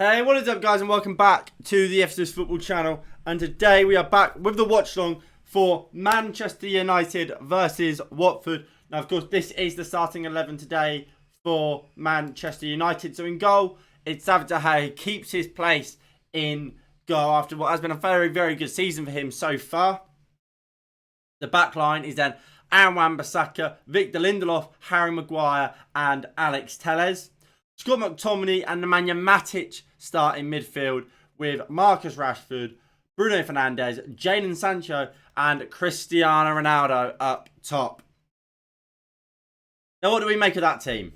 Hey, what is up guys, and welcome back to the FCS Football channel. And today we are back with the watch long for Manchester United versus Watford. Now of course this is the starting 11 today for Manchester United. So in goal, it's David De Gea. He keeps his place in goal after what has been a very, very good season for him so far. The back line is then Aaron Wan-Bissaka, Victor Lindelof, Harry Maguire and Alex Telles. Scott McTominay and Nemanja Matic start in midfield with Marcus Rashford, Bruno Fernandes, Jadon Sancho and Cristiano Ronaldo up top. Now what do we make of that team?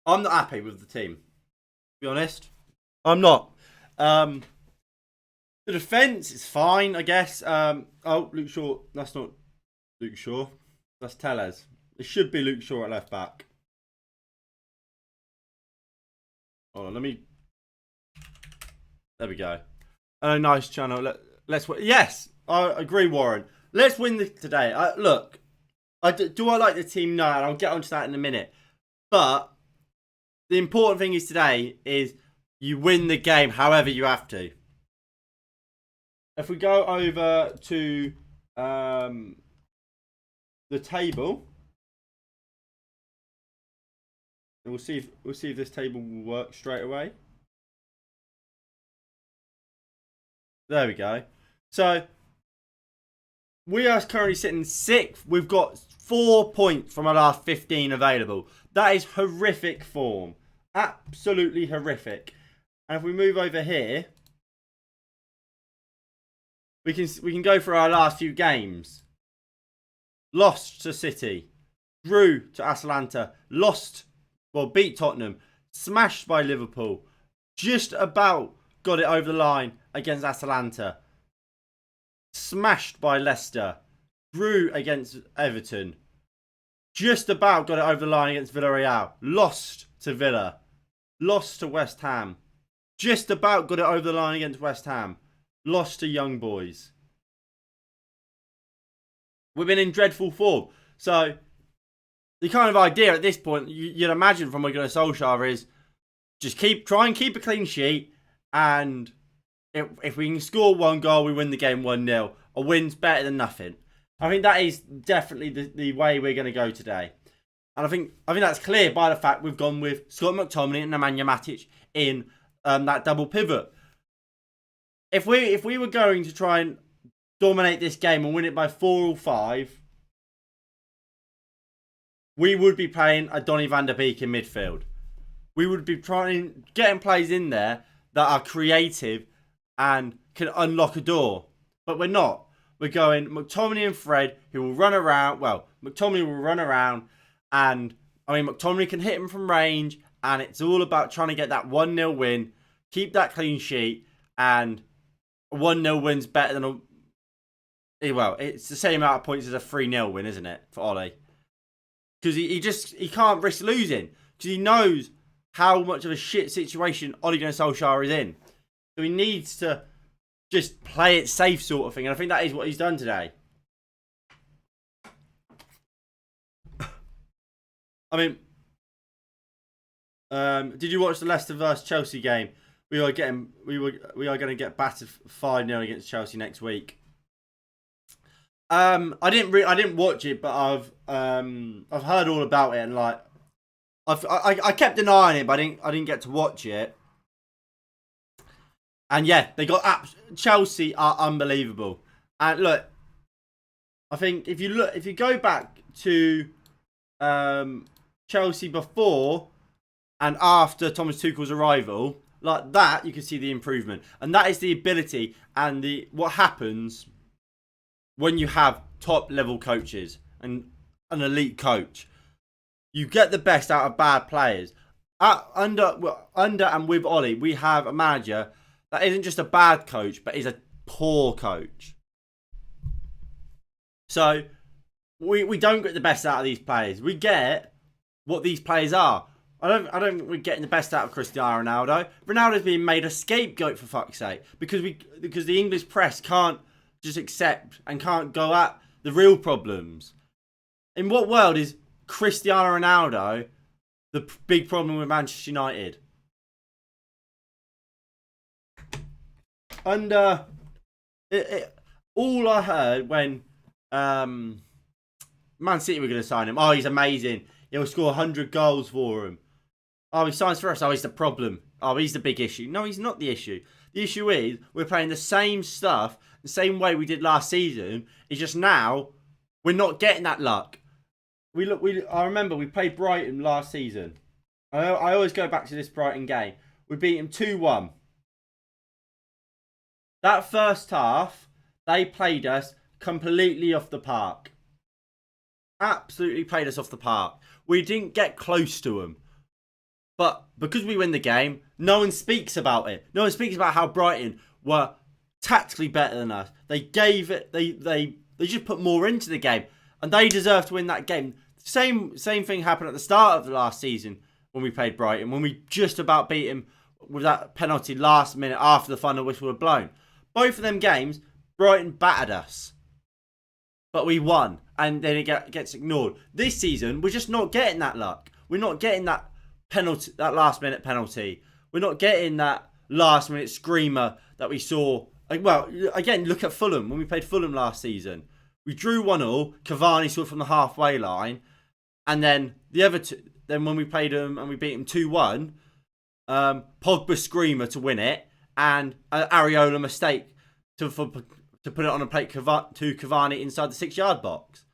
I'm not happy with the team, to be honest. I'm not. The defence is fine, I guess. Oh, Luke Shaw. That's not Luke Shaw. That's Telles. It should be Luke Shaw at left back. Hold on, let me... There we go. Oh, nice channel. Let's win. Yes, I agree, Warren. Let's win today. Look, do I like the team? No, and I'll get onto that in a minute. But the important thing is today is you win the game however you have to. If we go over to the table, and we'll see if this table will work straight away. There we go. So we are currently sitting 6th. We've got 4 points from our last 15 available. That is horrific form. Absolutely horrific. And if we move over here, we can go for our last few games. Lost to City, drew to Atalanta, beat Tottenham, smashed by Liverpool, just about got it over the line against Atalanta, smashed by Leicester, drew against Everton, just about got it over the line against Villarreal, lost to Villa, lost to West Ham, just about got it over the line against West Ham, lost to Young Boys. We've been in dreadful form. So, the kind of idea at this point, you'd imagine from Gunnar Solskjaer is just try and keep a clean sheet. And if we can score 1 goal, we win the game 1-0. A win's better than nothing. I think that is definitely the way we're going to go today. And I think that's clear by the fact we've gone with Scott McTominay and Nemanja Matic in that double pivot. If we were going to try and dominate this game and win it by 4 or 5, we would be playing a Donny van der Beek in midfield. We would be getting plays in there that are creative and can unlock a door. But we're not. We're going McTominay and Fred, who will run around. Well, McTominay will run around, and McTominay can hit him from range, and it's all about trying to get that 1-0 win, keep that clean sheet, and 1-0 win's better than it's the same amount of points as a 3-0 win, isn't it, for Ollie? Because he can't risk losing. Because he knows how much of a shit situation Ole Gunnar Solskjaer is in. So he needs to just play it safe sort of thing. And I think that is what he's done today. Did you watch the Leicester vs Chelsea game? We are going to get battered 5-0 against Chelsea next week. I didn't watch it, but I've heard all about it, and I kept an eye on it, but I didn't get to watch it. And yeah, Chelsea are unbelievable. And look, I think if you go back to Chelsea before and after Thomas Tuchel's arrival, like that, you can see the improvement. And that is the ability and what happens when you have top level coaches and an elite coach. You get the best out of bad players. Under and with Ollie, we have a manager that isn't just a bad coach, but is a poor coach. So we don't get the best out of these players. We get what these players are. I don't think we're getting the best out of Cristiano Ronaldo. Ronaldo's being made a scapegoat, for fuck's sake, because the English press can't just accept and can't go at the real problems. In what world is Cristiano Ronaldo the big problem with Manchester United? Under all I heard when Man City were going to sign him. Oh, he's amazing. He'll score 100 goals for him. Oh, he signs for us. Oh, he's the problem. Oh, he's the big issue. No, he's not the issue. The issue is we're playing the same stuff, the same way we did last season. It's just now we're not getting that luck. I remember we played Brighton last season. I always go back to this Brighton game. We beat him 2-1. That first half, they played us completely off the park. Absolutely played us off the park. We didn't get close to them. But because we win the game, no one speaks about it. No one speaks about how Brighton were tactically better than us. They gave it. They just put more into the game, and they deserve to win that game. Same thing happened at the start of the last season when we played Brighton, when we just about beat him with that penalty last minute after the final whistle had blown. Both of them games, Brighton battered us, but we won, and then it gets ignored. This season, we're just not getting that luck. We're not getting that penalty, that last minute penalty. We're not getting that last minute screamer that we saw. Well, again, look at Fulham. When we played Fulham last season, we drew 1-1. Cavani scored from the halfway line, and then the other two. Then when we played them and we beat them 2-1, Pogba screamer to win it, and an Areola mistake to put it on a plate to Cavani inside the 6-yard box.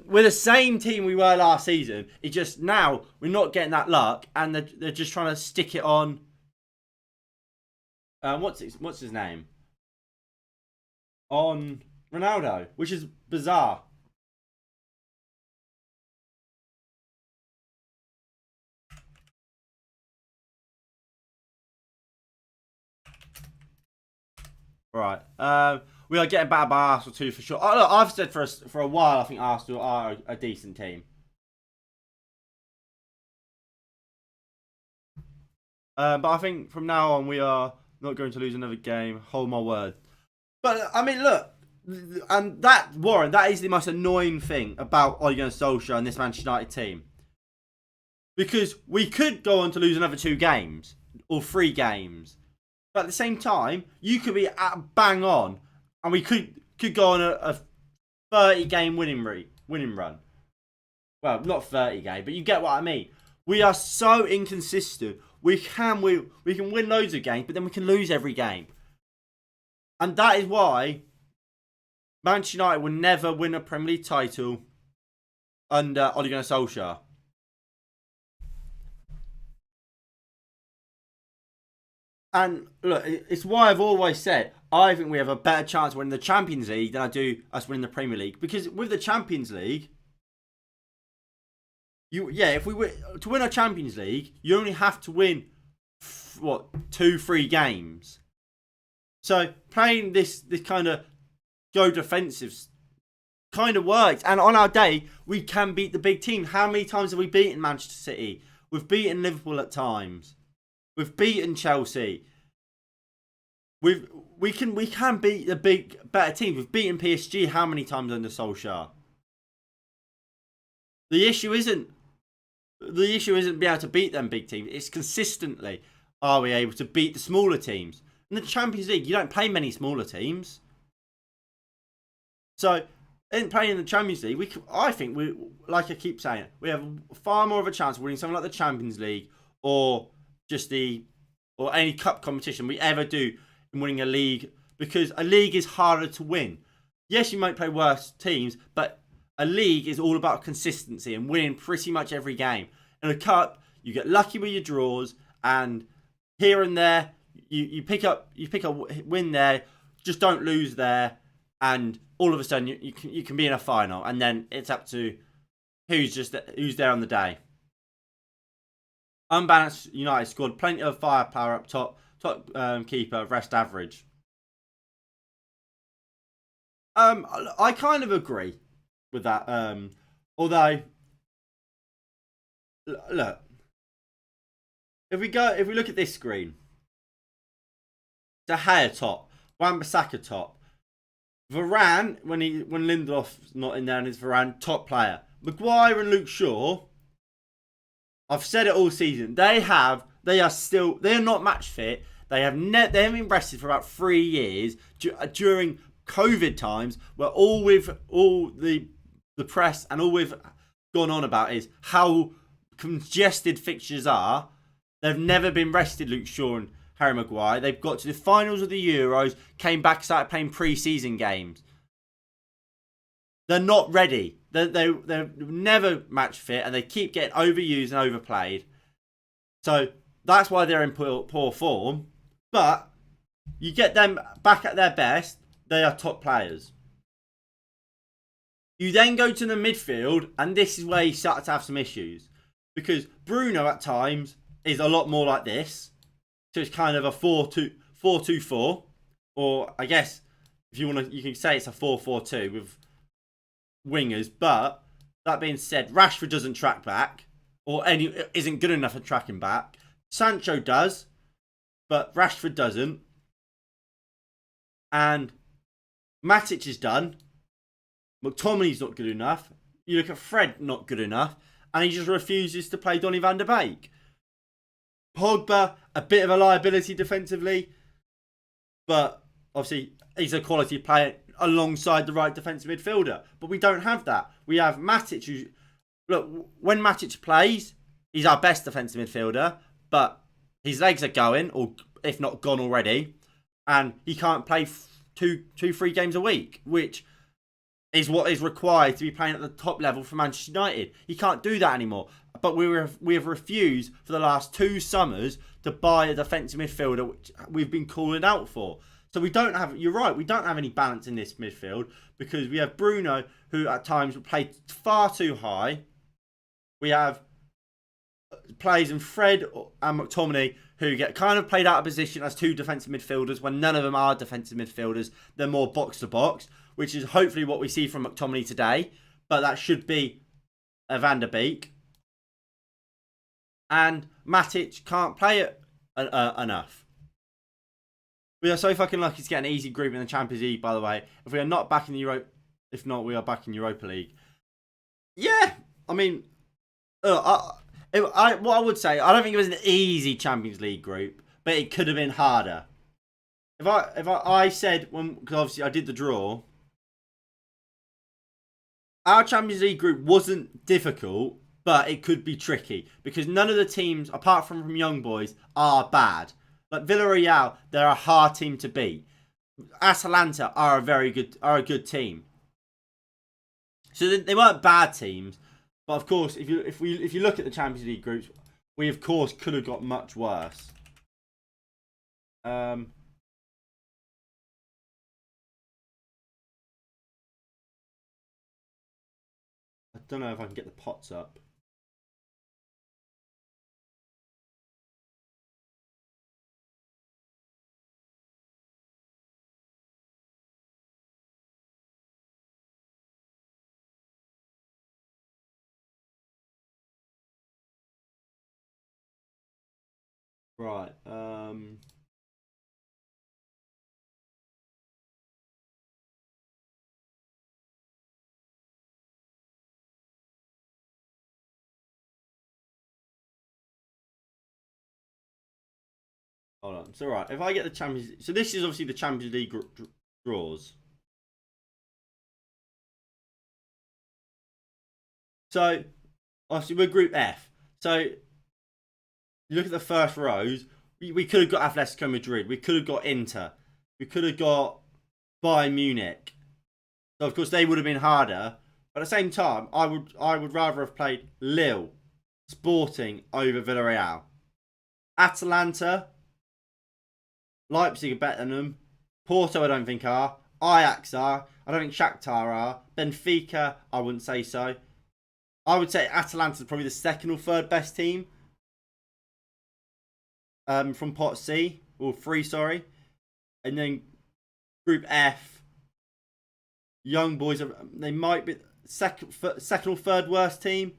We're the same team we were last season. It's just now we're not getting that luck, and they're just trying to stick it on. What's his name? On Ronaldo, which is bizarre. Right. We are getting battered by Arsenal too, for sure. Oh, look, I've said for a while I think Arsenal are a decent team. But I think from now on we are not going to lose another game. Hold my word. But I mean, look, and that Warren, that is the most annoying thing about Ole Gunnar Solskjaer and this Manchester United team, because we could go on to lose another 2 games or 3 games. But at the same time, you could be at bang on, and we could go on a 30-game winning run. Well, not 30 game, but you get what I mean. We are so inconsistent. We can win loads of games, but then we can lose every game. And that is why Manchester United will never win a Premier League title under Ole Gunnar Solskjaer. And look, it's why I've always said I think we have a better chance of winning the Champions League than I do us winning the Premier League. Because with the Champions League, if we win to win a Champions League, you only have to win 2-3 games. So playing this kind of go defensive kind of works. And on our day, we can beat the big team. How many times have we beaten Manchester City? We've beaten Liverpool at times. We've beaten Chelsea. We can beat the better teams. We've beaten PSG how many times under Solskjaer? The issue isn't being able to beat them big teams. It's consistently, are we able to beat the smaller teams? In the Champions League, you don't play many smaller teams. So in playing in the Champions League, I think like I keep saying, we have far more of a chance of winning something like the Champions League or any cup competition we ever do in winning a league, because a league is harder to win. Yes, you might play worse teams, but a league is all about consistency and winning pretty much every game. In a cup, you get lucky with your draws, and here and there you pick up a win there, just don't lose there, and all of a sudden you can be in a final, and then it's up to who's there on the day. Unbalanced United scored plenty of firepower up top. Top keeper, rest average. I kind of agree with that. Although, look, if we look at this screen, De Gea top, Wan-Bissaka top, Varane, when Lindelof's not in there and it's Varane, top player. Maguire and Luke Shaw, I've said it all season. They are not match fit. They haven't been rested for about 3 years during COVID times, where all the press and all we've gone on about is how congested fixtures are. They've never been rested, Luke Shaw and Harry Maguire. They've got to the finals of the Euros, came back, started playing pre-season games. They're not ready. They're never match fit, and they keep getting overused and overplayed. So that's why they're in poor form. But you get them back at their best, they are top players. You then go to the midfield, and this is where you start to have some issues. Because Bruno at times is a lot more like this. So it's kind of a 4-2-4. Or I guess if you want to, you can say it's a 4-4-2 with wingers. But that being said, Rashford doesn't track back, or isn't good enough at tracking back. Sancho does, but Rashford doesn't. And Matic is done. McTominay's not good enough. You look at Fred, not good enough. And he just refuses to play Donny van der Beek. Pogba, a bit of a liability defensively. But obviously, he's a quality player alongside the right defensive midfielder. But we don't have that. We have Matic, who... Look, when Matic plays, he's our best defensive midfielder. But his legs are going, or if not gone already. And he can't play 3 games a week, which is what is required to be playing at the top level for Manchester United. He can't do that anymore. But we have refused for the last 2 summers to buy a defensive midfielder, which we've been calling out for. So we don't have, you're right, we don't have any balance in this midfield, because we have Bruno, who at times played far too high. We have players in Fred and McTominay who get kind of played out of position as 2 defensive midfielders when none of them are defensive midfielders. They're more box to box, which is hopefully what we see from McTominay today. But that should be a Van der Beek. And Matic can't play it enough. We are so fucking lucky to get an easy group in the Champions League, by the way. If we are not back in the if not, we are back in Europa League. Yeah, I mean, what I would say, I don't think it was an easy Champions League group, but it could have been harder. If I said, because obviously I did the draw, our Champions League group wasn't difficult, but it could be tricky, because none of the teams, apart from Young Boys, are bad. Like Villarreal, they're a hard team to beat. Atalanta are a good team. So they weren't bad teams, but of course, if you look at the Champions League groups, we of course could have got much worse. I don't know if I can get the pots up. Right. Hold on. It's alright. If I get the Champions... So this is obviously the Champions League draws. So, obviously, we're Group F. So, you look at the first rows. We could have got Atletico Madrid. We could have got Inter. We could have got Bayern Munich. So, of course, they would have been harder. But at the same time, I would rather have played Lille, Sporting over Villarreal. Atalanta... Leipzig are better than them. Porto, I don't think are. Ajax are. I don't think Shakhtar are. Benfica, I wouldn't say so. I would say Atalanta is probably the second or third best team. From Pot C. Or 3, sorry. And then Group F. Young Boys, they might be second or third worst team.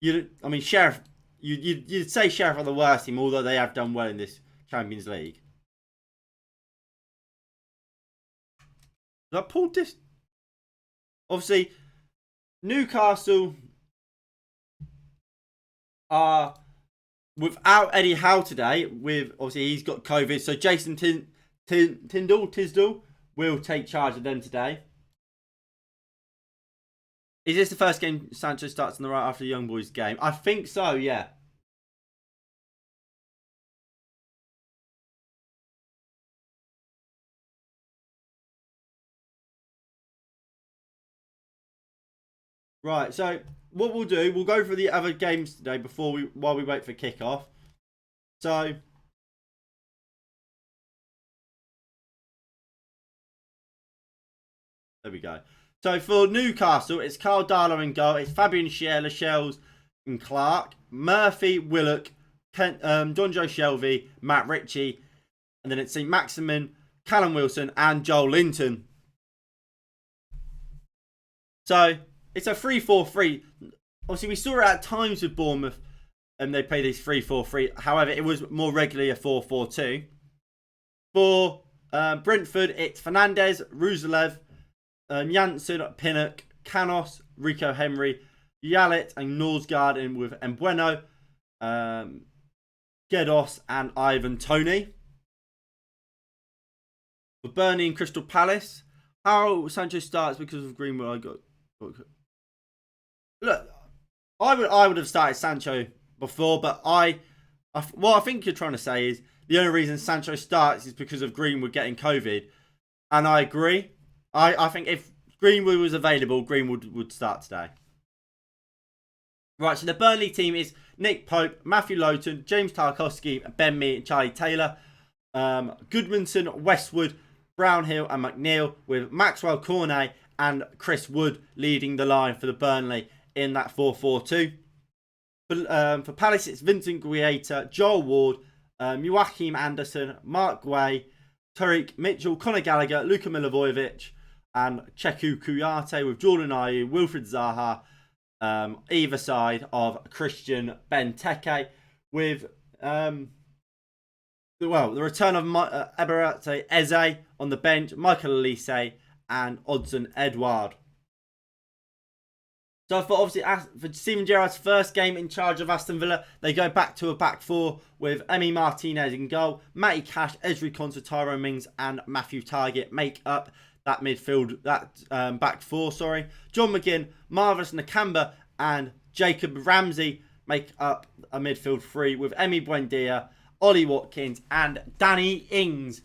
Sheriff, you'd say Sheriff are the worst team, although they have done well in this Champions League. That Paul Dis. Obviously, Newcastle are without Eddie Howe today. With obviously he's got COVID, so Jason Tisdall will take charge of them today. Is this the first game Sancho starts on the right after the Young Boys game? I think so, yeah. Right, so what we'll do, we'll go for the other games today while we wait for kickoff. So there we go. So for Newcastle, it's Carl Darlow in goal. It's Fabian Schär, Lascelles and Clark, Murphy, Willock, Don Joe Shelvey, Matt Ritchie, and then it's St. Maximin, Callum Wilson, and Joel Linton. So it's a 3-4-3. Obviously, we saw it at times with Bournemouth, and they play this 3-4-3. However, it was more regularly a 4-4-2. For Brentford, it's Fernandez, Ruselev, Janssen, Pinnock, Canos, Rico Henry, Yalit, and Norsgaard in with Mbueno, Gedos, and Ivan Toney. For Burnley and Crystal Palace, how Sancho starts because of Greenwood. Look, I would have started Sancho before, but what I think you're trying to say is the only reason Sancho starts is because of Greenwood getting COVID, and I agree. I think if Greenwood was available, Greenwood would start today. Right, so the Burnley team is Nick Pope, Matthew Lowton, James Tarkowski, Ben Mee, and Charlie Taylor. Goodmanson, Westwood, Brownhill, and McNeil, with Maxwell Cornet and Chris Wood leading the line for the Burnley in that 4-4-2. For Palace, it's Vincent Guaita, Joel Ward, Joachim Anderson, Mark Way, Tariq Mitchell, Conor Gallagher, Luka Milivojevic, and Cheku Kuyate, with Jordan Ayew, Wilfred Zaha, either side of Christian Benteke, with the return of Eberate Eze on the bench, Michael Elise, and Odsonne Edouard. So for Steven Gerrard's first game in charge of Aston Villa, they go back to a back four with Emi Martinez in goal, Matty Cash, Ezri Konsa, Tyrone Mings, and Matthew Targett make up that midfield, back four. John McGinn, Marvelous Nakamba, and Jacob Ramsey make up a midfield three with Emi Buendia, Ollie Watkins, and Danny Ings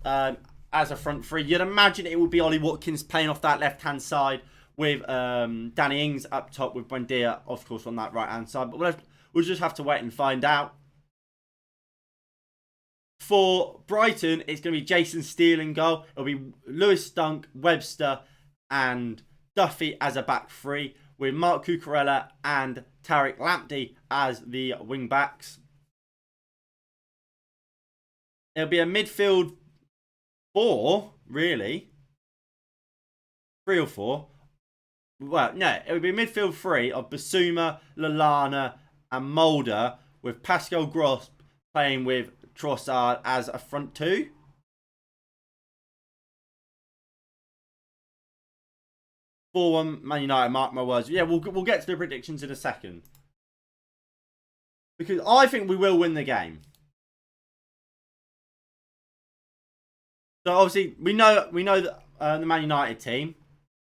as a front three. You'd imagine it would be Ollie Watkins playing off that left-hand side with Danny Ings up top with Buendia, of course, on that right-hand side. But we'll just have to wait and find out. For Brighton, it's going to be Jason Steele in goal. It'll be Lewis Dunk, Webster, and Duffy as a back three, with Mark Cucurella and Tariq Lamptey as the wing backs. It'll be a midfield four, really. 3 or 4. Well, no, it would be a midfield three of Basuma, Lallana, and Mulder, with Pascal Gross playing with Trossard as a front two. Man United, mark my words. Yeah, we'll get to the predictions in a second, because I think we will win the game. So obviously we know that the Man United team,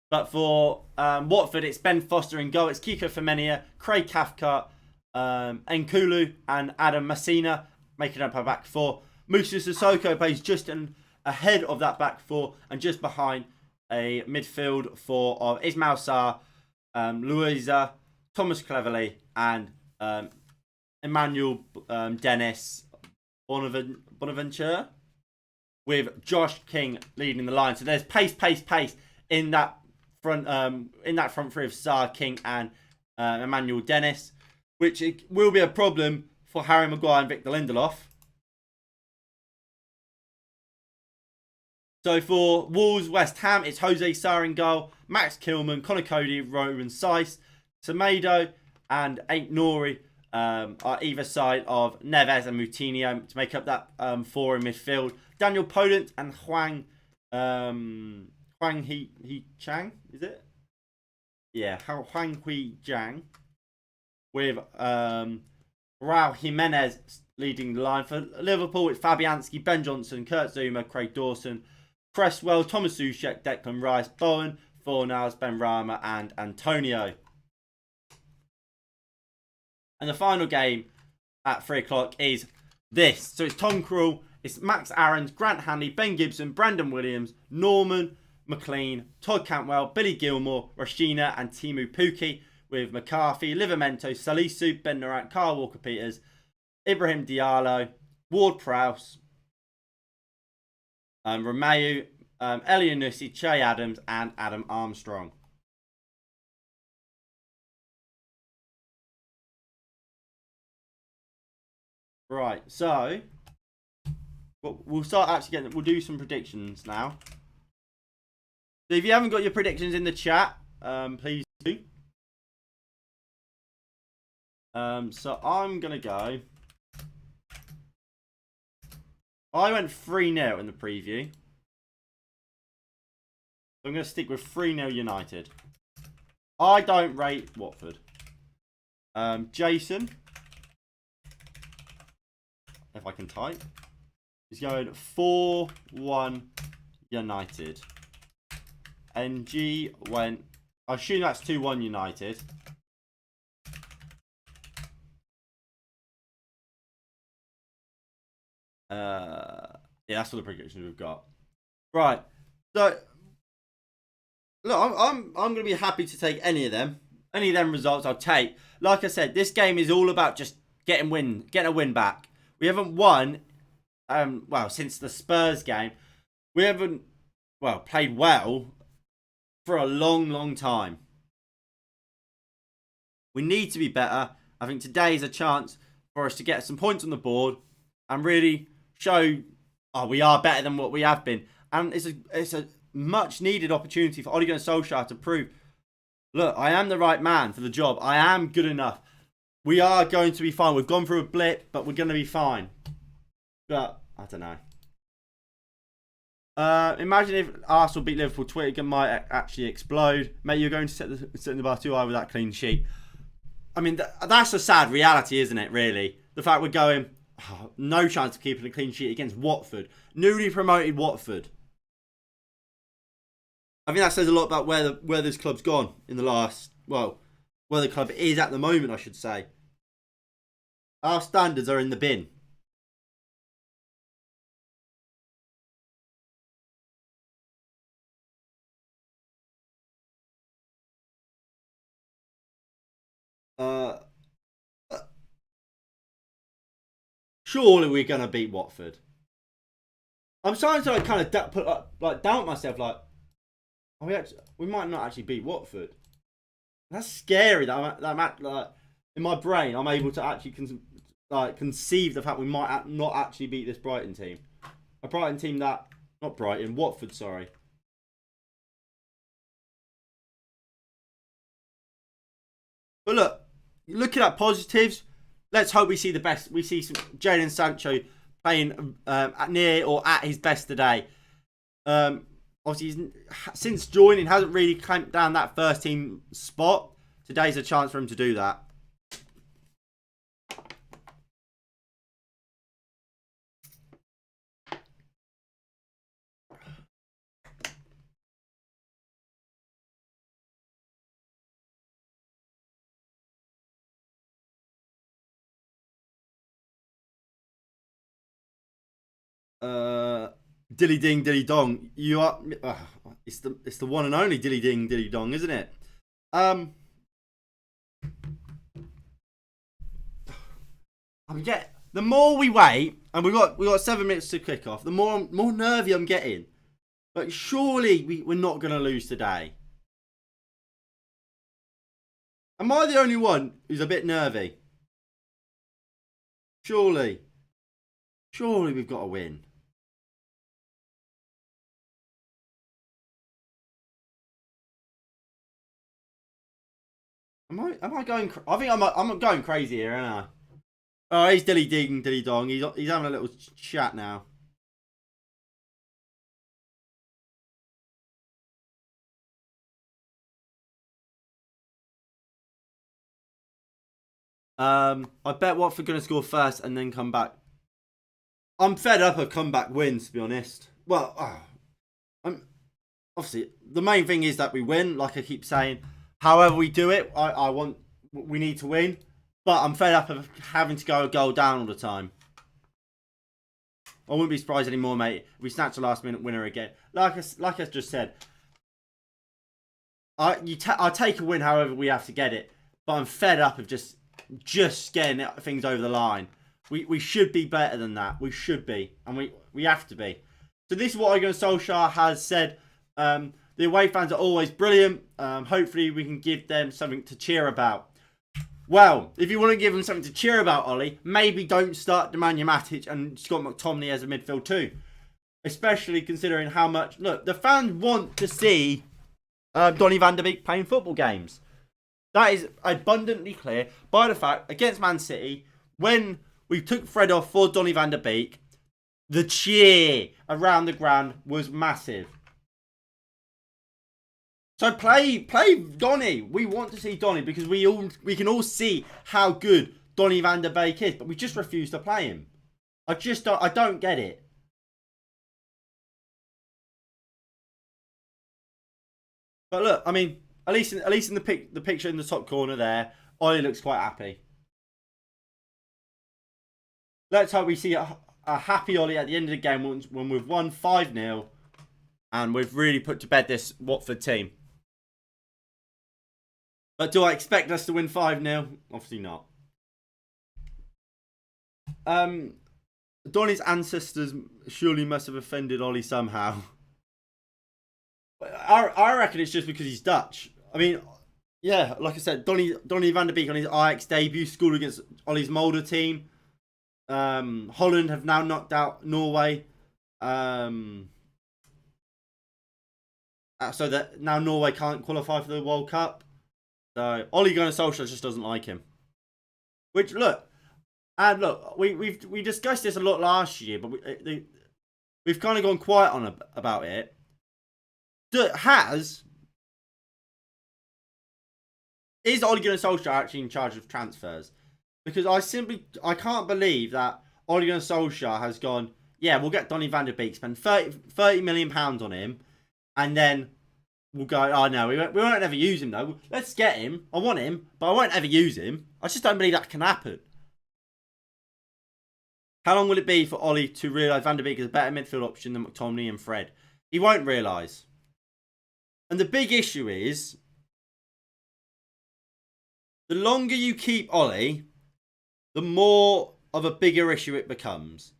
but for Watford, it's Ben Foster in goal. It's Kiko Femenia, Craig Cathcart, Nkulu, and Adam Messina making up our back four. Musa Sissoko plays just ahead of that back four and just behind a midfield four of Ismail Sarr, Louisa, Thomas Cleverley, and Emmanuel Dennis Bonaventure, with Josh King leading the line. So there's pace in that front three of Sarr, King, and Emmanuel Dennis, which will be a problem for Harry Maguire and Victor Lindelof. So for Wolves, West Ham, it's Jose Sarr in goal, Max Kilman, Conor Cody, Roman Seiss, Semedo, and Ait Nouri are either side of Neves and Moutinho to make up that four in midfield. Daniel Podent and Juan Huang He Chang, is it? Yeah, Huang Hui Jiang. With Raul Jimenez leading the line. For Liverpool, it's Fabianski, Ben Johnson, Kurt Zouma, Craig Dawson, Cresswell, Thomas Soucek, Declan Rice, Bowen, Fornals, Ben Rama, and Antonio. And the final game at 3 o'clock is this. So it's Tom Krul, it's Max Aarons, Grant Hanley, Ben Gibson, Brandon Williams, Norman McLean, Todd Cantwell, Billy Gilmore, Rashina, and Timu Pukki, with McCarthy, Livramento, Salisu, Ben Durant, Kyle Walker-Peters, Ibrahim Diallo, Ward Prowse, Romeu, Elianusi, Che Adams, and Adam Armstrong. Right, so we'll start actually getting. We'll do some predictions now. So if you haven't got your predictions in the chat, please do. So I'm gonna go. I went 3-0 in the preview. So I'm gonna stick with 3-0 United. I don't rate Watford. Jason, if I can type, is going 4-1 United. NG went. I assume that's 2-1 United. Yeah, that's all the predictions we've got. Right. So look, I'm gonna be happy to take any of them. Any of them results I'll take. Like I said, this game is all about just getting a win back. We haven't won well, since the Spurs game. We haven't played well for a long time. We need to be better. I think today is a chance for us to get some points on the board and really show we are better than what we have been. And it's a much needed opportunity for Ole Gunnar Solskjaer to prove, look, I am the right man for the job. I am good enough. We are going to be fine. We've gone through a blip, but we're going to be fine. But I don't know. Imagine if Arsenal beat Liverpool, Twitter might actually explode. Mate, you're going to set the bar too high with that clean sheet. I mean, that's a sad reality, isn't it, really? The fact we're going, no chance of keeping a clean sheet against Watford. Newly promoted Watford. I think that says a lot about where this club's gone in the last, where the club is at the moment, I should say. Our standards are in the bin. Surely we're gonna beat Watford. I'm starting to kind of doubt myself. We might not actually beat Watford. That's scary. That in my brain, I'm able to actually conceive the fact we might not actually beat this Brighton team. A Brighton team Watford. Sorry. But look, looking at positives, let's hope we see the best. We see some Jadon Sancho playing near or at his best today. Obviously, since joining, hasn't really clamped down that first team spot. Today's a chance for him to do that. Dilly ding dilly dong. You are. It's the one and only dilly ding dilly dong, isn't it? The more we wait, and we got 7 minutes to kick off, the more nervy I'm getting. But surely we're not gonna lose today. Am I the only one who's a bit nervy? Surely we've got to win. Am I going? I think I'm going crazy here, aren't I? Oh, he's dilly ding dilly dong. He's having a little chat now. I bet Watford going to score first and then come back. I'm fed up of comeback wins, to be honest. Well, I'm obviously the main thing is that we win, like I keep saying. However we do it, we need to win. But I'm fed up of having to go a goal down all the time. I wouldn't be surprised anymore, mate, if we snatch a last-minute winner again. Like I just said, I take a win however we have to get it. But I'm fed up of just getting things over the line. We should be better than that. We should be. And we have to be. So this is what Ole Gunnar Solskjaer has said. The away fans are always brilliant. Hopefully we can give them something to cheer about. Well, if you want to give them something to cheer about, Ollie, maybe don't start Nemanja Matic and Scott McTominay as a midfield too. Especially considering how much... Look, the fans want to see Donny van de Beek playing football games. That is abundantly clear by the fact, against Man City, when we took Fred off for Donny van de Beek, the cheer around the ground was massive. So play Donny. We want to see Donny because we can all see how good Donny van de Beek is, but we just refuse to play him. I don't get it. But look, I mean, at least in the picture in the top corner there, Ollie looks quite happy. Let's hope we see a happy Ollie at the end of the game when we've won 5-0 and we've really put to bed this Watford team. But do I expect us to win 5-0? Obviously not. Donny's ancestors surely must have offended Ollie somehow. I reckon it's just because he's Dutch. I mean, yeah, like I said, Donny van de Beek on his Ajax debut scored against Ollie's Mulder team. Holland have now knocked out Norway. So that now Norway can't qualify for the World Cup. So Ole Gunnar Solskjaer just doesn't like him. Which look, we discussed this a lot last year, but we've kind of gone quiet on about it. Is Ole Gunnar Solskjaer actually in charge of transfers? Because I can't believe that Ole Gunnar Solskjaer has gone, yeah, we'll get Donny van de Beek, spend £30 million on him, and then we'll go, oh no, we won't ever use him though. Let's get him. I want him, but I won't ever use him. I just don't believe that can happen. How long will it be for Ollie to realise Van de Beek is a better midfield option than McTominay and Fred? He won't realise. And the big issue is, the longer you keep Ollie, the more of a bigger issue it becomes.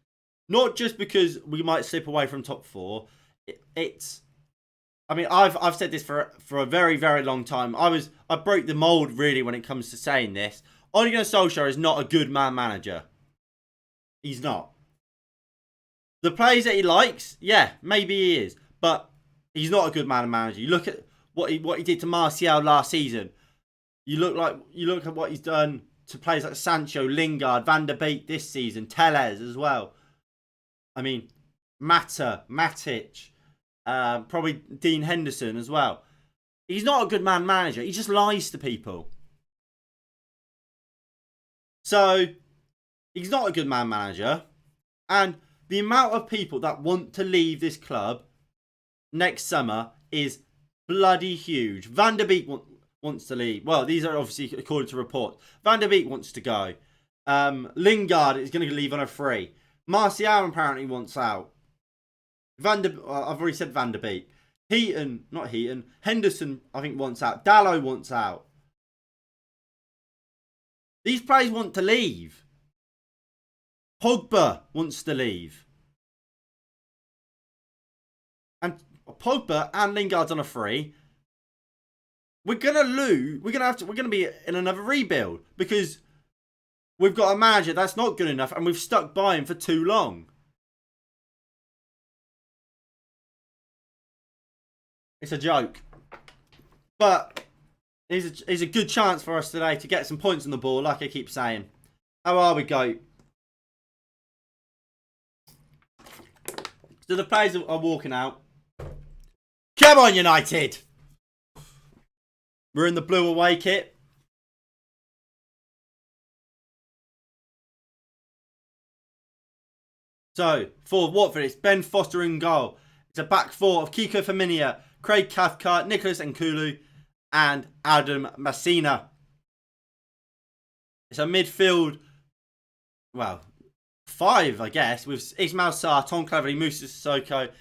Not just because we might slip away from top 4. I mean, I've said this for a very, very long time. I broke the mould really when it comes to saying this. Ole Gunnar Solskjaer is not a good man manager. He's not. The players that he likes, yeah, maybe he is, but he's not a good man manager. You look at what he did to Martial last season. You look at what he's done to players like Sancho, Lingard, Van der Beek this season, Tellez as well. I mean, Matic, probably Dean Henderson as well. He's not a good man manager. He just lies to people. So, he's not a good man manager. And the amount of people that want to leave this club next summer is bloody huge. Van der Beek wants to leave. Well, these are obviously according to reports. Van der Beek wants to go. Lingard is going to leave on a free. Martial apparently wants out. I've already said Van der Beek. Henderson, I think, wants out. Dalot wants out. These players want to leave. Pogba wants to leave. And Pogba and Lingard's on a free. We're gonna lose. We're gonna be in another rebuild because we've got a manager that's not good enough, and we've stuck by him for too long. It's a joke, but it's a good chance for us today to get some points on the ball, like I keep saying. How are we, Goat? So the players are walking out. Come on, United! We're in the blue away kit. So, for Watford, it's Ben Foster in goal. It's a back four of Kiko Firmino, Craig Cathcart, Nicholas Nkulu, and Adam Messina. It's a midfield, well, 5, I guess, with Ismail Sarr, Tom Cleverley, Moussa Sissoko,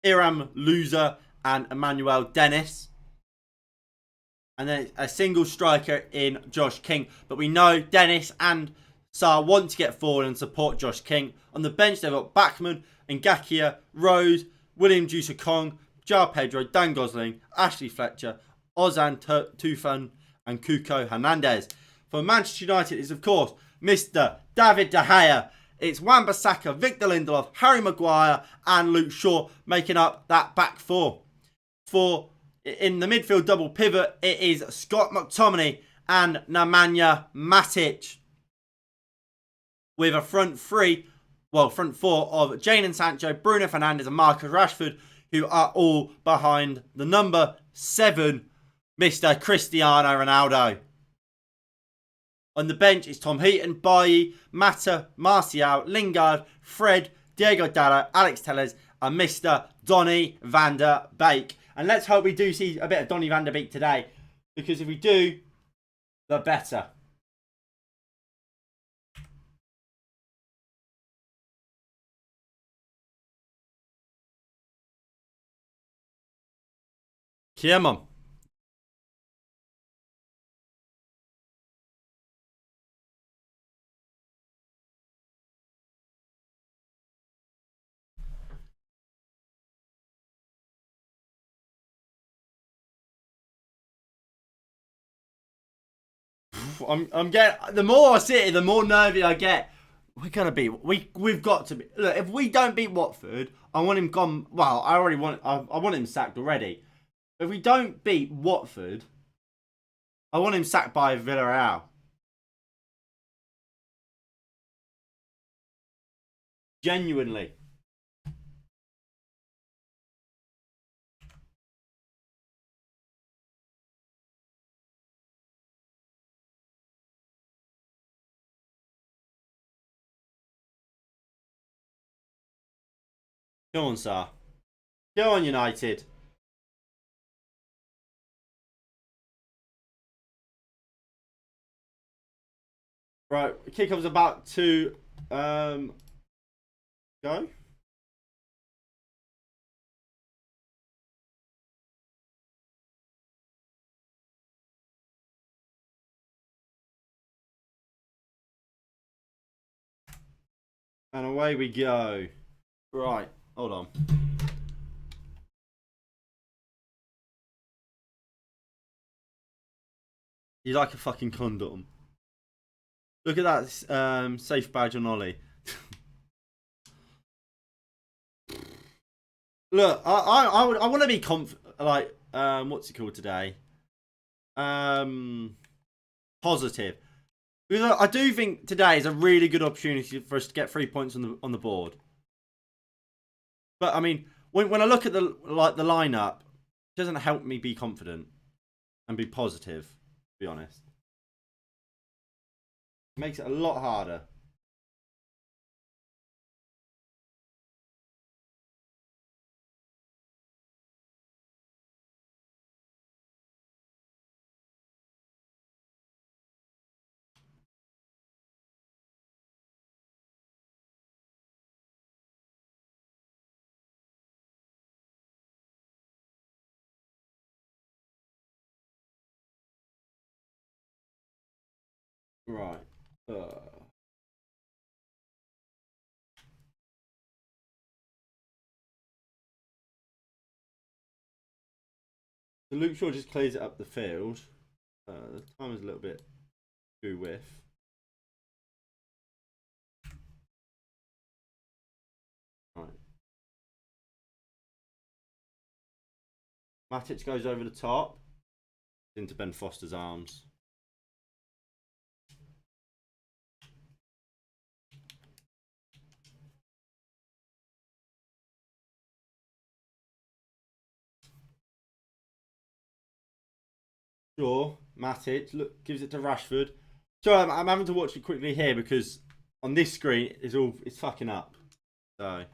Iram Louza, and Emmanuel Dennis. And then a single striker in Josh King. But we know Dennis and Sarr want to get forward and support Josh King. On the bench, they've got Bachmann, Ngakia, Rose, William Juicer-Kong, Joao Pedro, Dan Gosling, Ashley Fletcher, Ozan Tufan, and Cuco Hernandez. For Manchester United is, of course, Mr. David De Gea. It's Wan-Bissaka, Victor Lindelof, Harry Maguire, and Luke Shaw making up that back four. In the midfield double pivot, it is Scott McTominay and Nemanja Matic. With a front four of Jadon Sancho, Bruno Fernandes, and Marcus Rashford, who are all behind the number 7, Mr. Cristiano Ronaldo. On the bench is Tom Heaton, Bailly, Mata, Martial, Lingard, Fred, Diego Dallo, Alex Telles, and Mr. Donny van der Beek. And let's hope we do see a bit of Donny van der Beek today, because if we do, the better. Come on. I'm getting, the more I sit here, the more nervy I get. We're gonna be. We've got to be. Look, if we don't beat Watford, I want him gone. Well, I want him sacked already. If we don't beat Watford, I want him sacked by Villarreal. Genuinely. Go on, sir. Go on, United. Right, kickoff's about to go. And away we go. Right, hold on. You're like a fucking condom. Look at that safe badge on Ollie. Look, I want to be what's it called today? Positive. Because I do think today is a really good opportunity for us to get 3 points on the board. But I mean, when I look at the lineup, it doesn't help me be confident and be positive, to be honest. It makes it a lot harder. Right. So Luke Shaw just clears it up the field. The time is a little bit too whiff. Right. Matic goes over the top into Ben Foster's arms. Sure, Matic gives it to Rashford. So I'm having to watch it quickly here because on this screen it's fucking up. So.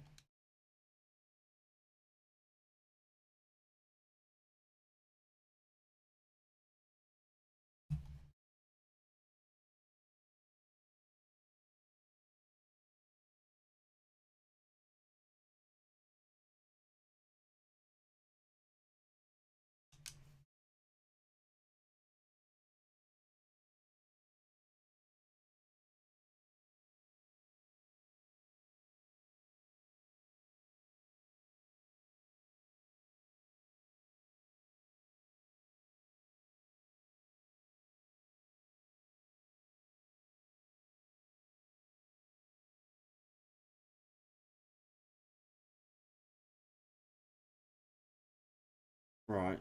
Right.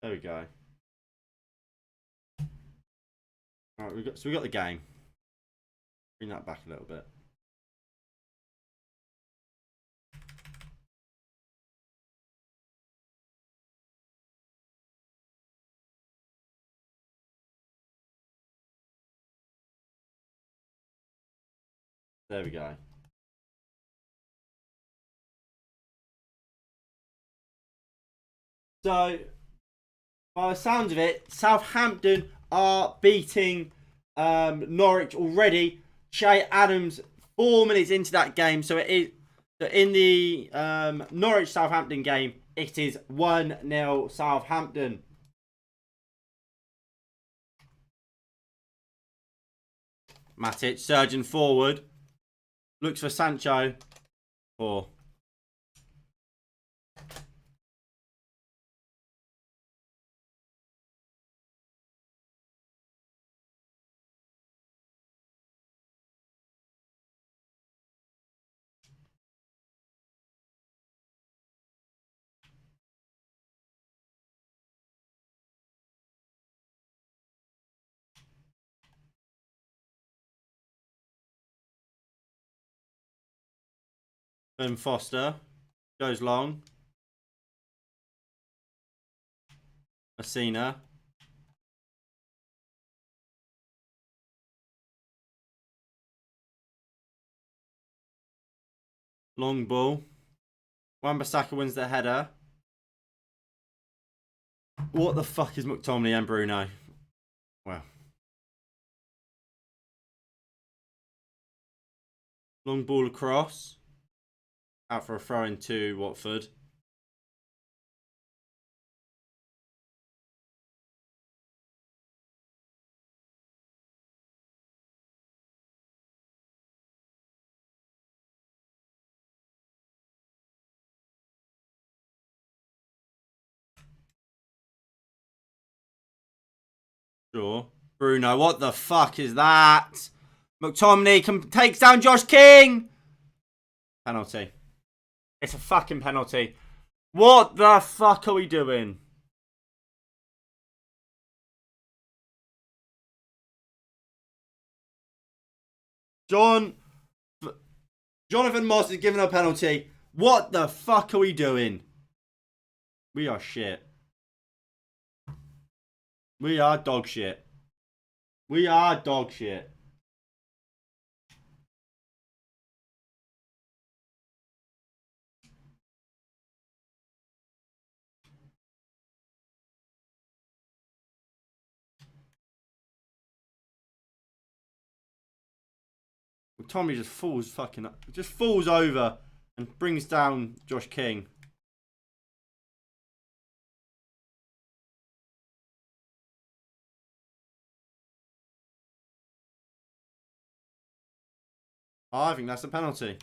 There we go. All right, we got the game. Bring that back a little bit. There we go. So, by the sounds of it, Southampton are beating Norwich already. Shay Adams 4 minutes into that game, so it is in the Norwich Southampton game. It is 1-0 Southampton. Matic, surging forward, looks for Sancho. 4. Ben Foster goes long. Messina. Long ball. Wan-Bissaka wins the header. What the fuck is McTominay and Bruno? Well. Long ball across. Out for a throw in to Watford. Sure. Bruno, what the fuck is that? McTominay takes down Josh King. Penalty. It's a fucking penalty. What the fuck are we doing? Jonathan Moss is giving a penalty. What the fuck are we doing? We are shit. We are dog shit. We are dog shit. Tommy just falls over and brings down Josh King. I think that's a penalty.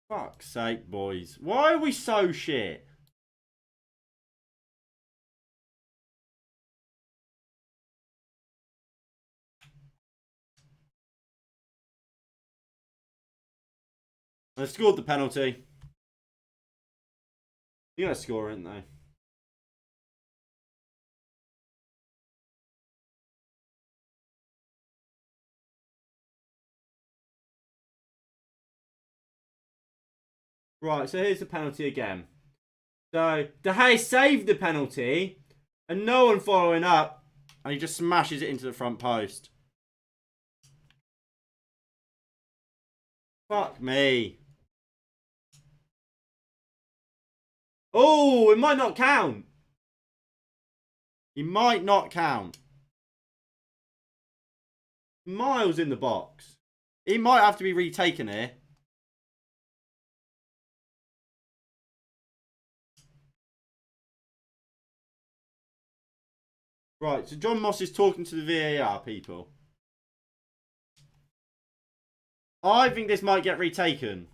Fuck's sake, boys. Why are we so shit? They've scored the penalty. You're going to score, aren't they? Right, so here's the penalty again. So, De Gea saved the penalty, and no one following up, and he just smashes it into the front post. Fuck me. Oh, it might not count. He might not count. Miles in the box. He might have to be retaken here. Right, so John Moss is talking to the VAR people. I think this might get retaken.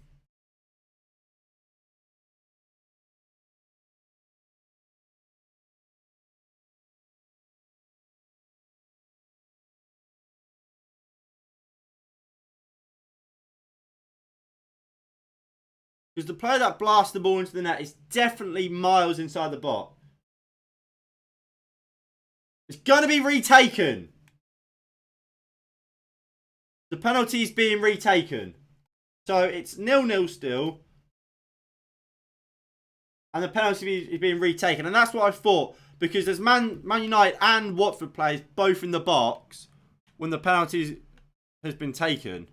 Because the player that blasts the ball into the net is definitely miles inside the box. It's going to be retaken. The penalty is being retaken. So it's 0-0 still. And the penalty is being retaken. And that's what I thought. Because there's Man United and Watford players both in the box when the penalty has been taken.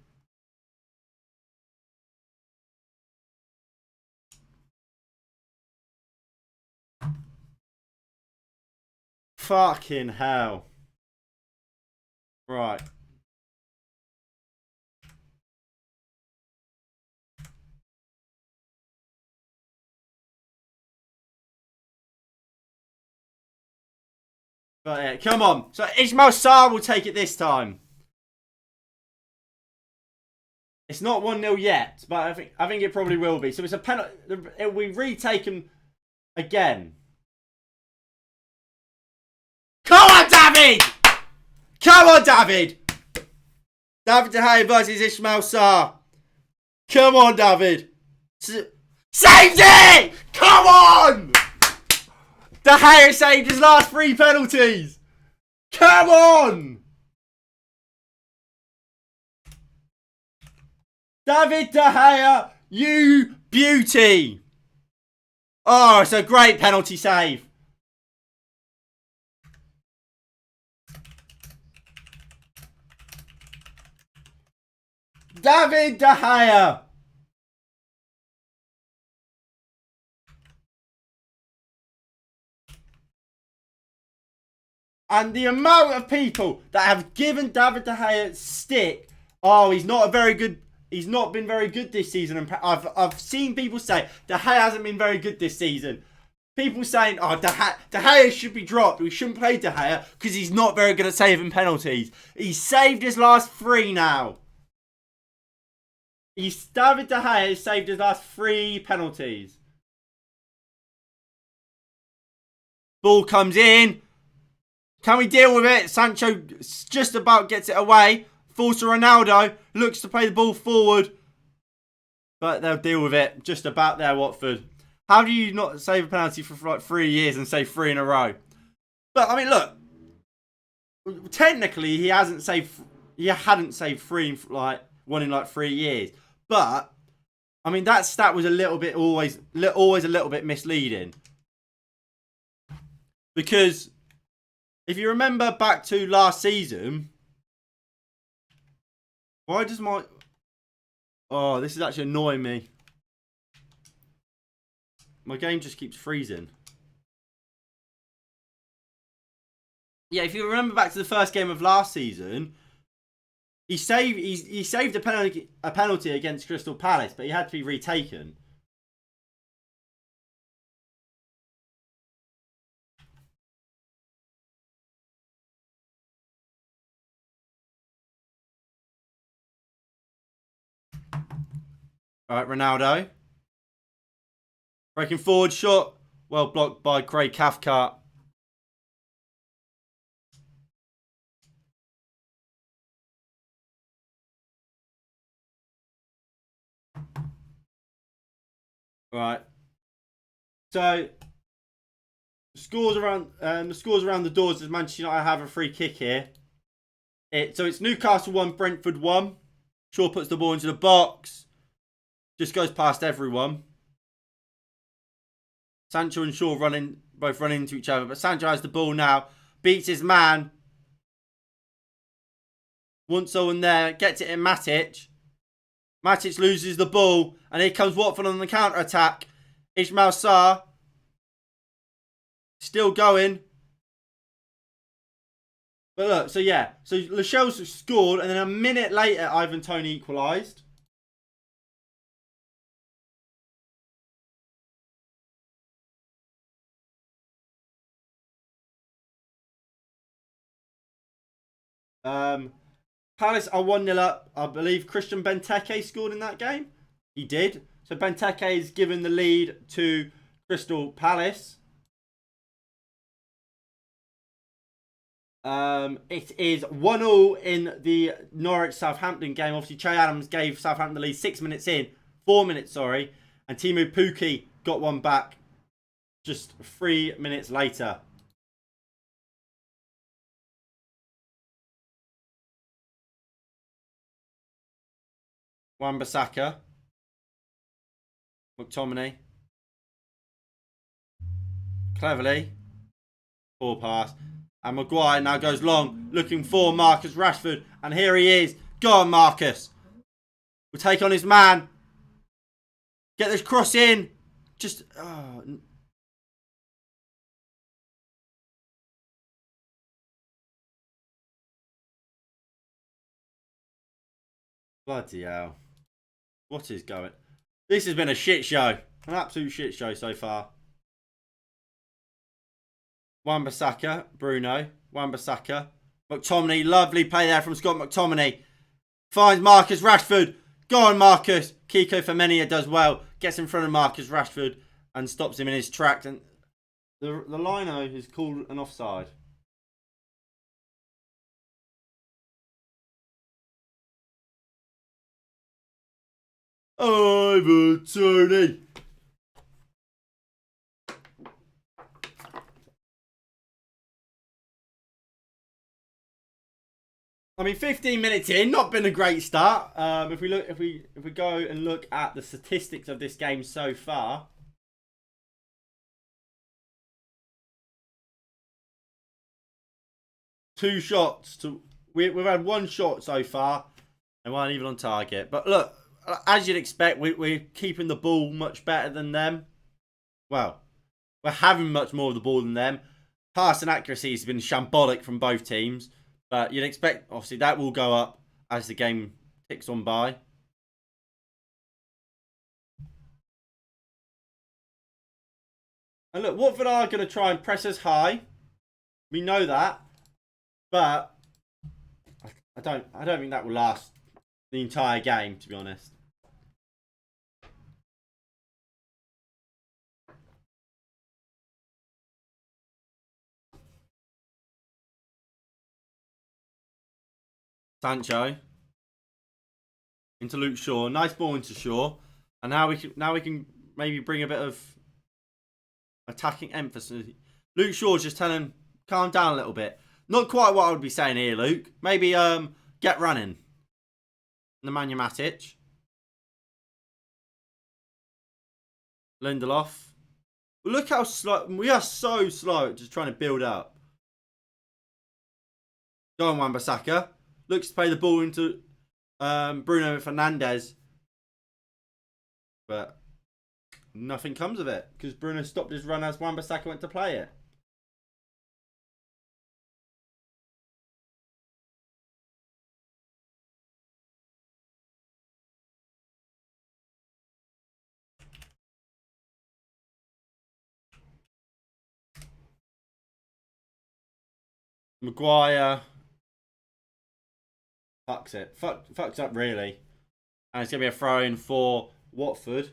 Fucking hell. Right. But yeah, come on. So Ismail Sarr will take it this time. It's not 1-0 yet, but I think it probably will be. So it's a penalty. It will be retaken again. Come on, David! Come on, David! David De Gea versus Ismail Sarr. Come on, David. Saved it! Come on! De Gea saved his last 3 penalties. Come on! David De Gea, you beauty! Oh, it's a great penalty save. David De Gea. And the amount of people that have given David De Gea stick. Oh, he's not been very good this season. And I've seen people say De Gea hasn't been very good this season. People saying, oh, De Gea should be dropped. We shouldn't play De Gea because he's not very good at saving penalties. He's saved his last 3 now. David De Gea has saved his last 3 penalties. Ball comes in. Can we deal with it? Sancho just about gets it away. Falls to Ronaldo. Looks to play the ball forward. But they'll deal with it. Just about there, Watford. How do you not save a penalty for like 3 years and save 3 in a row? But, I mean, look. Technically, he hadn't saved 3 in like 1 in like 3 years. But, I mean, that stat was always a little bit misleading. Because if you remember back to last season, why does my... Oh, this is actually annoying me. My game just keeps freezing. Yeah, if you remember back to the first game of last season, he saved a penalty against Crystal Palace, but he had to be retaken. All right, Ronaldo. Breaking forward shot. Well blocked by Craig Cathcart. Right. So the scores around the doors as Manchester United have a free kick here. So it's Newcastle 1, Brentford 1. Shaw puts the ball into the box. Just goes past everyone. Sancho and Shaw both run into each other. But Sancho has the ball now. Beats his man. Wants someone there. Gets it in Matic. Matic loses the ball. And here comes Watford on the counter-attack. Ismail Sarr. Still going. But look, so yeah. So Lascelles scored. And then a minute later, Ivan Toney equalised. Palace are 1-0 up. I believe Christian Benteke scored in that game. He did. So Benteke is given the lead to Crystal Palace. It is 1-1 in the Norwich-Southampton game. Obviously, Che Adams gave Southampton the lead 6 minutes in. 4 minutes, sorry. And Timu Pukki got one back just 3 minutes later. Wan-Bissaka. McTominay. Cleverly. Poor pass. And Maguire now goes long, looking for Marcus Rashford. And here he is. Go on, Marcus. We'll take on his man. Get this cross in. Just... Oh. Bloody hell. What is going... This has been a shit show. An absolute shit show so far. Wan-Bissaka, Bruno, Wan-Bissaka, McTominay, lovely play there from Scott McTominay. Finds Marcus Rashford. Go on, Marcus. Kiko Femenia does well. Gets in front of Marcus Rashford and stops him in his tracks. And the lino is called an offside. Ivan Toney. I mean, 15 minutes in, not been a great start. If we go and look at the statistics of this game so far, two shots we've had one shot so far, and we're not even on target. But look, as you'd expect, we're keeping the ball much better than them. Well, we're having much more of the ball than them. Passing accuracy has been shambolic from both teams. But you'd expect, obviously, that will go up as the game ticks on by. And look, Watford are going to try and press us high. We know that. But I don't think that will last the entire game, to be honest. Sancho into Luke Shaw, nice ball into Shaw, and now we can maybe bring a bit of attacking emphasis. Luke Shaw's just telling him calm down a little bit. Not quite what I would be saying here, Luke. Maybe get running. Nemanja Matic, Lindelof. Look how slow we are. So slow at just trying to build up. Go on, Wan-Bissaka. Looks to play the ball into Bruno Fernandes. But nothing comes of it because Bruno stopped his run as Wan-Bissaka went to play it. Maguire fucks it. Fucks up really. And it's going to be a throw in for Watford.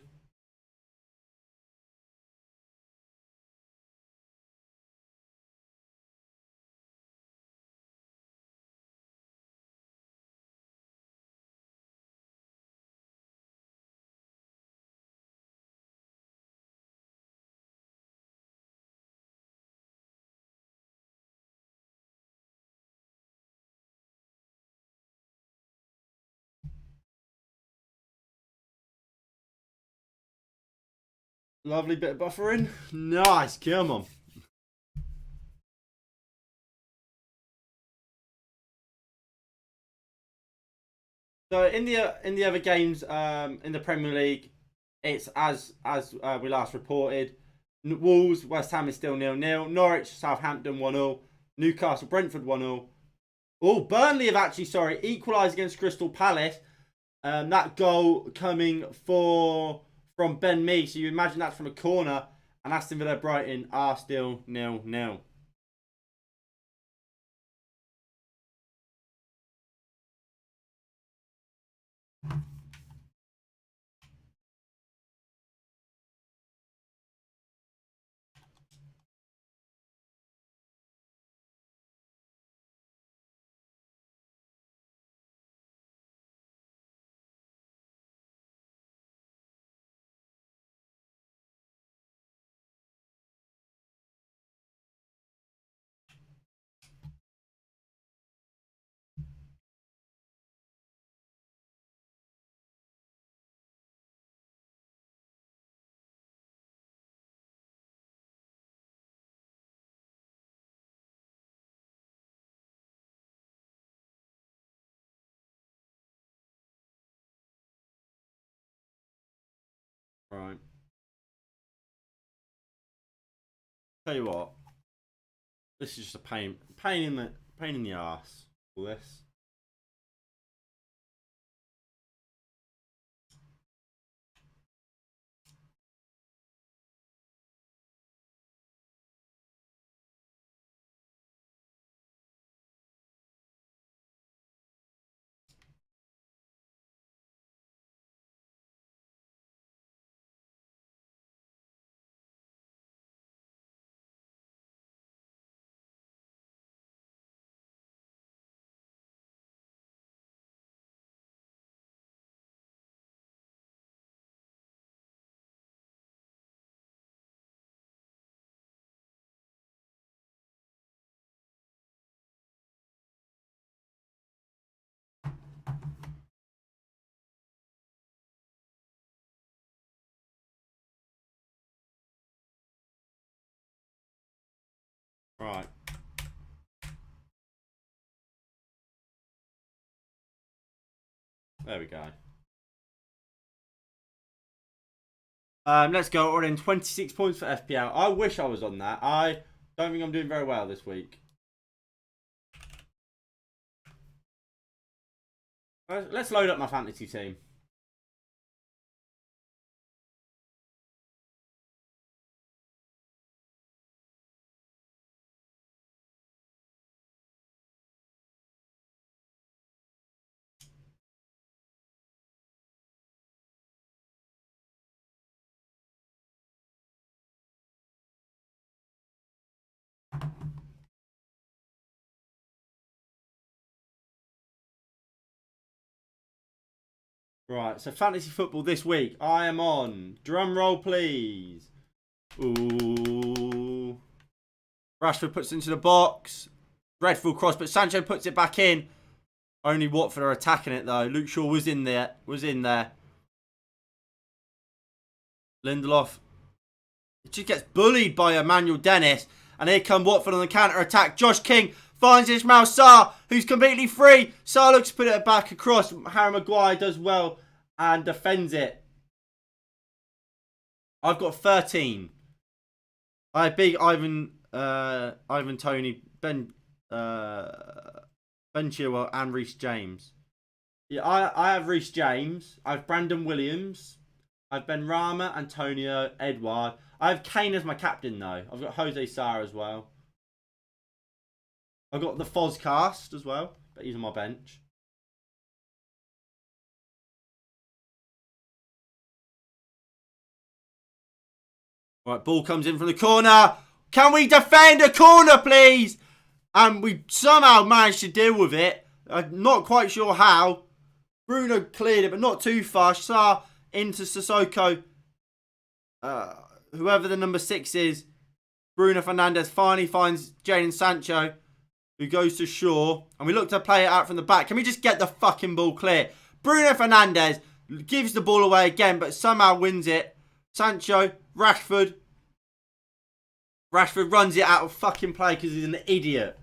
Lovely bit of buffering. Nice. Come on. So in the other games in the Premier League, it's as we last reported. Wolves, West Ham is still 0-0. Norwich, Southampton 1-0. Newcastle, Brentford 1-0. Oh, Burnley have actually, equalised against Crystal Palace. That goal coming from Ben Mee. So you imagine that's from a corner. And Aston Villa, Brighton are still 0-0. Right. Tell you what. This is just a pain in the ass. All this. Right. There we go. Let's go. We're in 26 points for FPL. I wish I was on that. I don't think I'm doing very well this week. Let's load up my fantasy team. Right, so fantasy football this week. I am on. Drum roll, please. Ooh. Rashford puts it into the box. Dreadful cross, but Sancho puts it back in. Only Watford are attacking it though. Luke Shaw was in there. Lindelof. It just gets bullied by Emmanuel Dennis. And here come Watford on the counter attack. Josh King finds Ismail Sarr, who's completely free. Sarr looks to put it back across. Harry Maguire does well and defends it. I've got 13. I have big Ivan Toney, Ben Chilwell and Reece James. Yeah, I have Reece James. I have Brandon Williams. I've Ben Rama, Antonio, Edouard. I have Kane as my captain though. I've got Jose Sarr as well. I've got the Fozcast as well, but he's on my bench. Right, ball comes in from the corner. Can we defend a corner, please? And we somehow managed to deal with it. I'm not quite sure how. Bruno cleared it, but not too far. Sarr into Sissoko. Whoever the number 6 is. Bruno Fernandes finally finds Jadon Sancho, who goes to Shaw. And we look to play it out from the back. Can we just get the fucking ball clear? Bruno Fernandes gives the ball away again, but somehow wins it. Sancho Rashford. Rashford runs it out of fucking play because he's an idiot.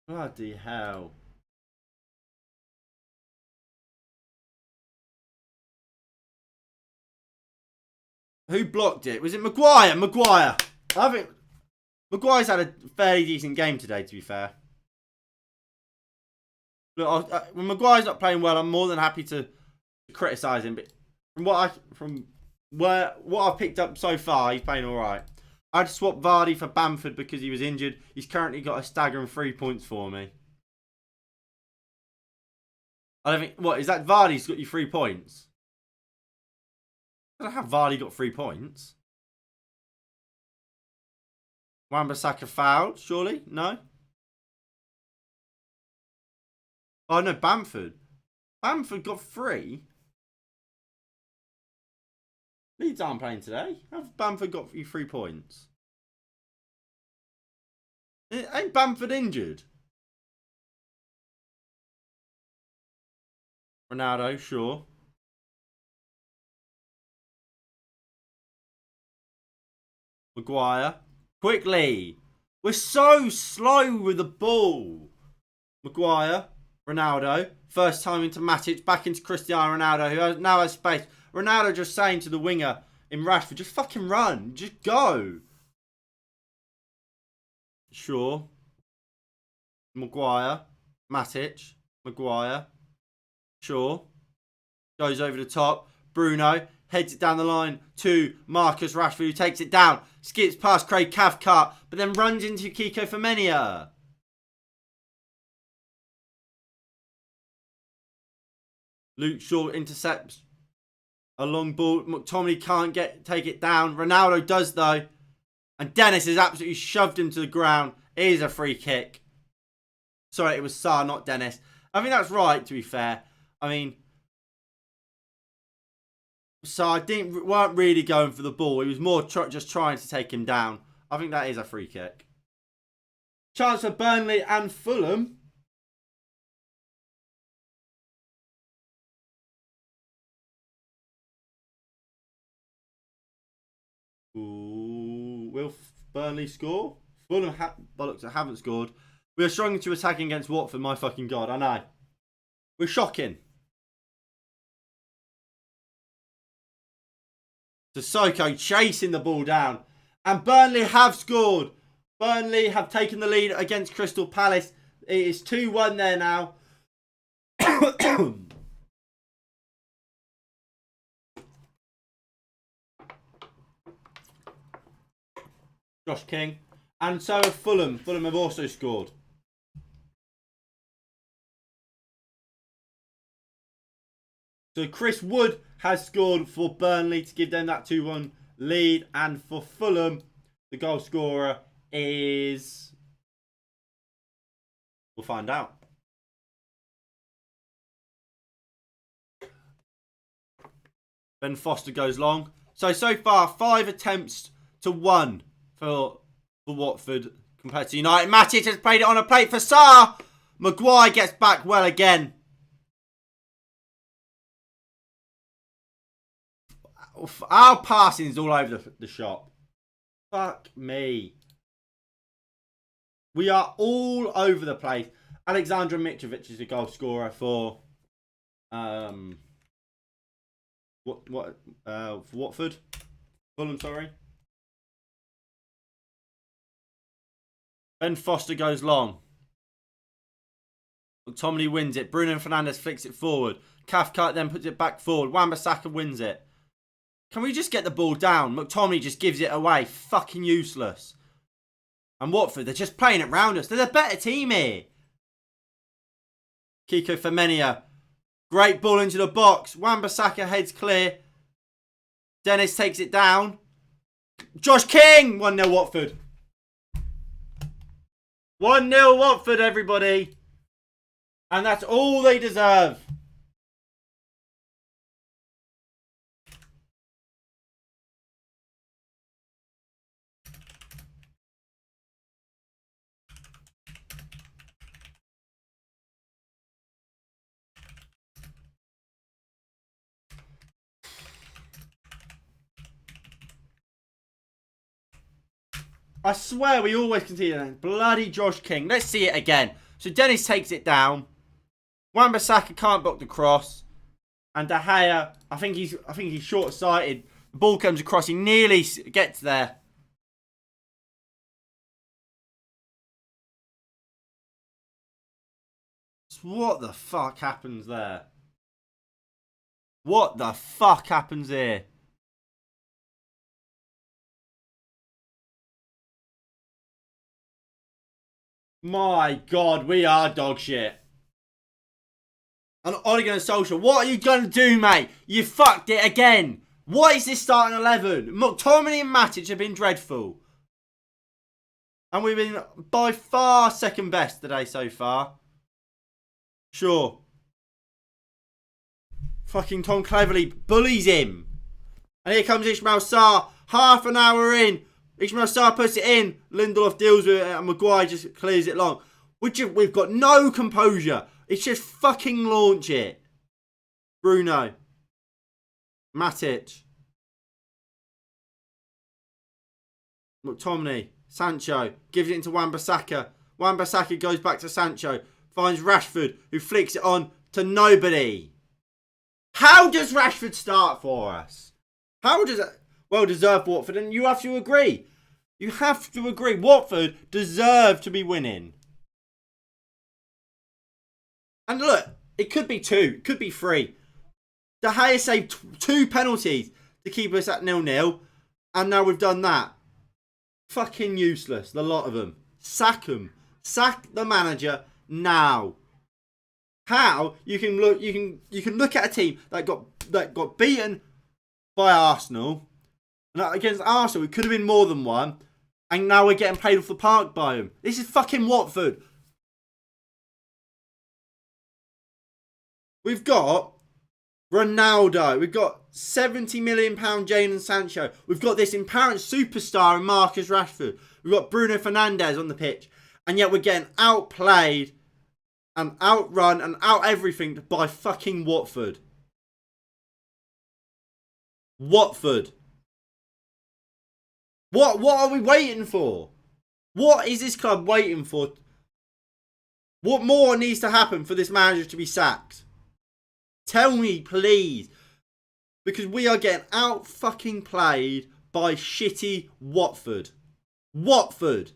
Bloody hell. Who blocked it? Was it Maguire? Maguire. I think Maguire's had a fairly decent game today, to be fair. Look, when Maguire's not playing well, I'm more than happy to criticise him. But from what I've picked up so far, he's playing all right. I'd swap Vardy for Bamford because he was injured. He's currently got a staggering 3 points for me. I don't think. What is that? Vardy's got you 3 points. I don't know how Vardy got 3 points. Wan-Bissaka fouled, surely? No? Oh, no, Bamford. Bamford got 3? Leeds aren't playing today. How have Bamford got you 3 points? Ain't Bamford injured? Ronaldo, sure. Maguire. Quickly. We're so slow with the ball. Maguire. Ronaldo. First time into Matic. Back into Cristiano Ronaldo, who now has space. Ronaldo just saying to the winger in Rashford, just fucking run. Just go. Sure. Maguire. Matic. Maguire. Sure. Goes over the top. Bruno. Heads it down the line to Marcus Rashford, who takes it down. Skips past Craig Cathcart, but then runs into Kiko Femenia. Luke Shaw intercepts a long ball. McTominay can't take it down. Ronaldo does, though. And Dennis has absolutely shoved him to the ground. It is a free kick. Sorry, it was Sarr, not Dennis. I think that's right, to be fair. I mean, so I weren't really going for the ball. He was more just trying to take him down. I think that is a free kick. Chance for Burnley and Fulham. Ooh, will Burnley score? Fulham haven't scored. We are struggling to attacking against Watford. My fucking God, I know. We're shocking. Sissoko chasing the ball down. And Burnley have scored. Burnley have taken the lead against Crystal Palace. It is 2-1 there now. Josh King. And so have Fulham. Fulham have also scored. So Chris Wood has scored for Burnley to give them that 2-1 lead. And for Fulham, the goal scorer is... We'll find out. Ben Foster goes long. So far, 5 attempts to 1 for Watford compared to United. Matic has played it on a plate for Sarr. Maguire gets back well again. Our passing is all over the shop. Fuck me. We are all over the place. Alexander Mitrovic is the goal scorer for Watford. Fulham, sorry. Ben Foster goes long. McTominay wins it. Bruno Fernandes flicks it forward. Cathcart then puts it back forward. Wan-Bissaka wins it. Can we just get the ball down? McTominay just gives it away. Fucking useless. And Watford, they're just playing it round us. They're the better team here. Kiko Femenia. Great ball into the box. Wan-Bissaka heads clear. Dennis takes it down. Josh King! 1-0 Watford. 1-0 Watford, everybody. And that's all they deserve. I swear we always concede. Bloody Josh King. Let's see it again. So Dennis takes it down. Wan-Bissaka can't block the cross. And De Gea, I think he's short-sighted. The ball comes across. He nearly gets there. What the fuck happens there? What the fuck happens here? My God, we are dog shit. And Ole Gunnar Solskjaer, what are you going to do, mate? You fucked it again. What is this starting 11? McTominay and Matic have been dreadful. And we've been by far second best today so far. Sure. Fucking Tom Cleverley bullies him. And here comes Ismail Sarr. Half an hour in. Ismail Sarr puts it in. Lindelof deals with it and Maguire just clears it long. We've got no composure. It's just fucking launch it. Bruno. Matic. McTominay. Sancho. Gives it into Wan-Bissaka. Wan-Bissaka goes back to Sancho. Finds Rashford, who flicks it on to nobody. How does Rashford start for us? How does it? Well deserved Watford, and you have to agree. You have to agree. Watford deserve to be winning. And look, it could be 2. It could be 3. De Gea saved 2 penalties to keep us at 0-0. And now we've done that. Fucking useless. The lot of them. Sack them. Sack the manager now. How you can look at a team that got beaten by Arsenal. And against Arsenal, it could have been more than 1. And now we're getting played off the park by them. This is fucking Watford. We've got Ronaldo. We've got £70 million Jadon Sancho. We've got this apparent superstar in Marcus Rashford. We've got Bruno Fernandes on the pitch. And yet we're getting outplayed and outrun and out everything by fucking Watford. Watford. What are we waiting for? What is this club waiting for? What more needs to happen for this manager to be sacked? Tell me, please. Because we are getting out fucking played by shitty Watford. Watford.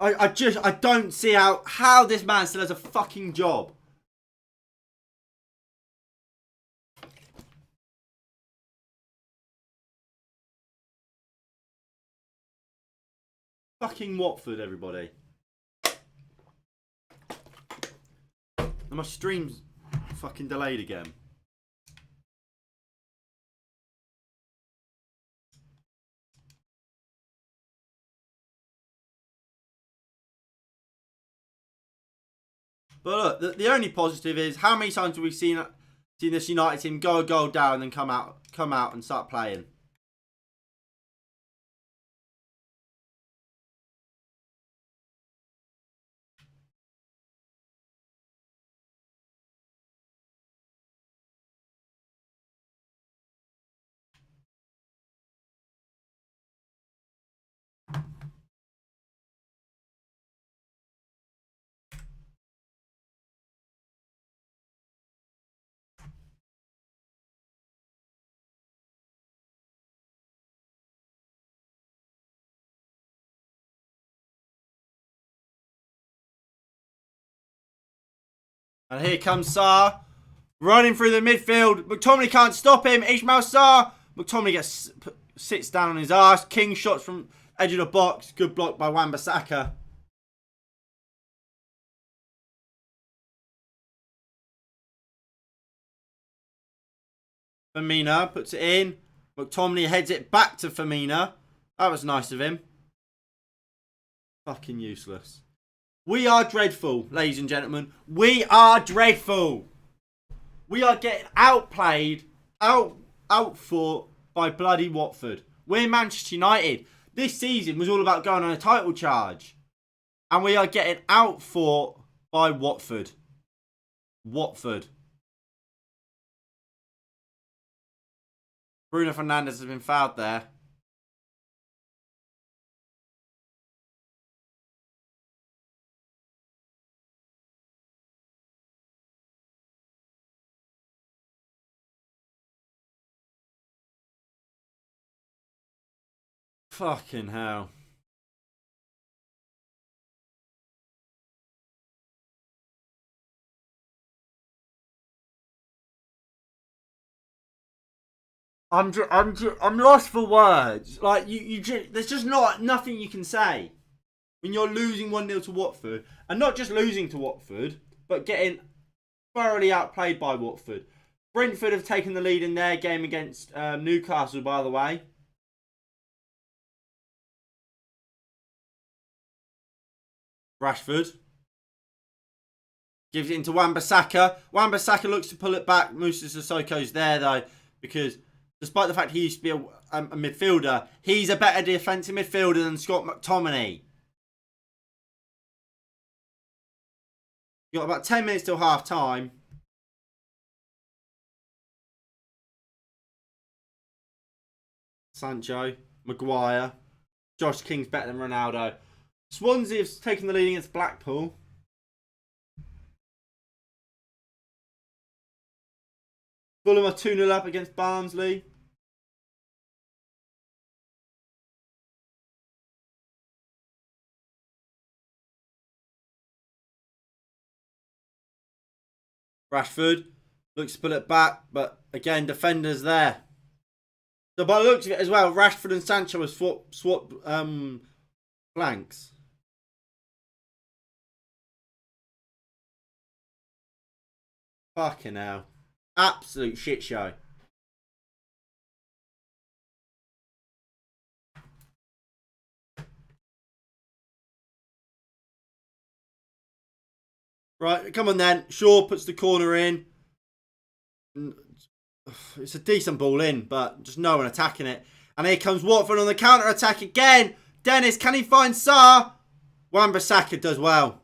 I don't see how this man still has a fucking job. Fucking Watford, everybody. And my stream's fucking delayed again. But look, the only positive is how many times have we seen this United team go a goal down and then come out and start playing? And here comes Sarr, running through the midfield. McTominay can't stop him. Ismail Sarr. McTominay sits down on his arse. King shots from edge of the box. Good block by Wan-Bissaka. Firmino puts it in. McTominay heads it back to Firmino. That was nice of him. Fucking useless. We are dreadful, ladies and gentlemen. We are dreadful. We are getting outplayed, outfought by bloody Watford. We're Manchester United. This season was all about going on a title charge. And we are getting outfought by Watford. Watford. Bruno Fernandes has been fouled there. Fucking hell. I'm lost for words. Like there's just nothing you can say when you're losing 1-0 to Watford, and not just losing to Watford, but getting thoroughly outplayed by Watford. Brentford have taken the lead in their game against Newcastle, by the way. Rashford gives it into Wan-Bissaka. Wan-Bissaka looks to pull it back. Moussa Sissoko's there though, because despite the fact he used to be a midfielder, he's a better defensive midfielder than Scott McTominay. You've got about 10 minutes till half time. Sancho, Maguire. Josh King's better than Ronaldo. Swansea's taken the lead against Blackpool. Fulham are 2-0 up against Barnsley. Rashford looks to pull it back, but again, defenders there. So by the looks of it as well, Rashford and Sancho have swapped flanks. Fucking hell. Absolute shit show. Right, come on then. Shaw puts the corner in. It's a decent ball in, but just no one attacking it. And here comes Watford on the counter-attack again. Dennis, can he find Sarr? Wan-Bissaka does well.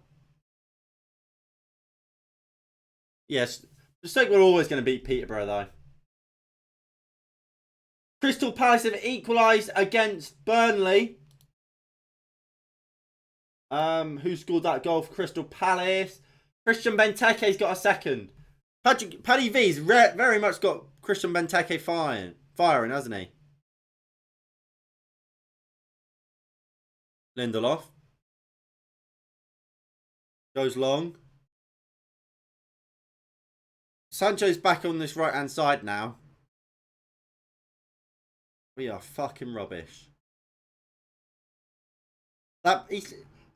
Yes, Stoke were always going to beat Peterborough, though. Crystal Palace have equalised against Burnley. Who scored that goal for Crystal Palace? Christian Benteke's got a second. Paddy V's very much got Christian Benteke firing, hasn't he? Lindelof. Goes long. Sancho's back on this right-hand side now. We are fucking rubbish.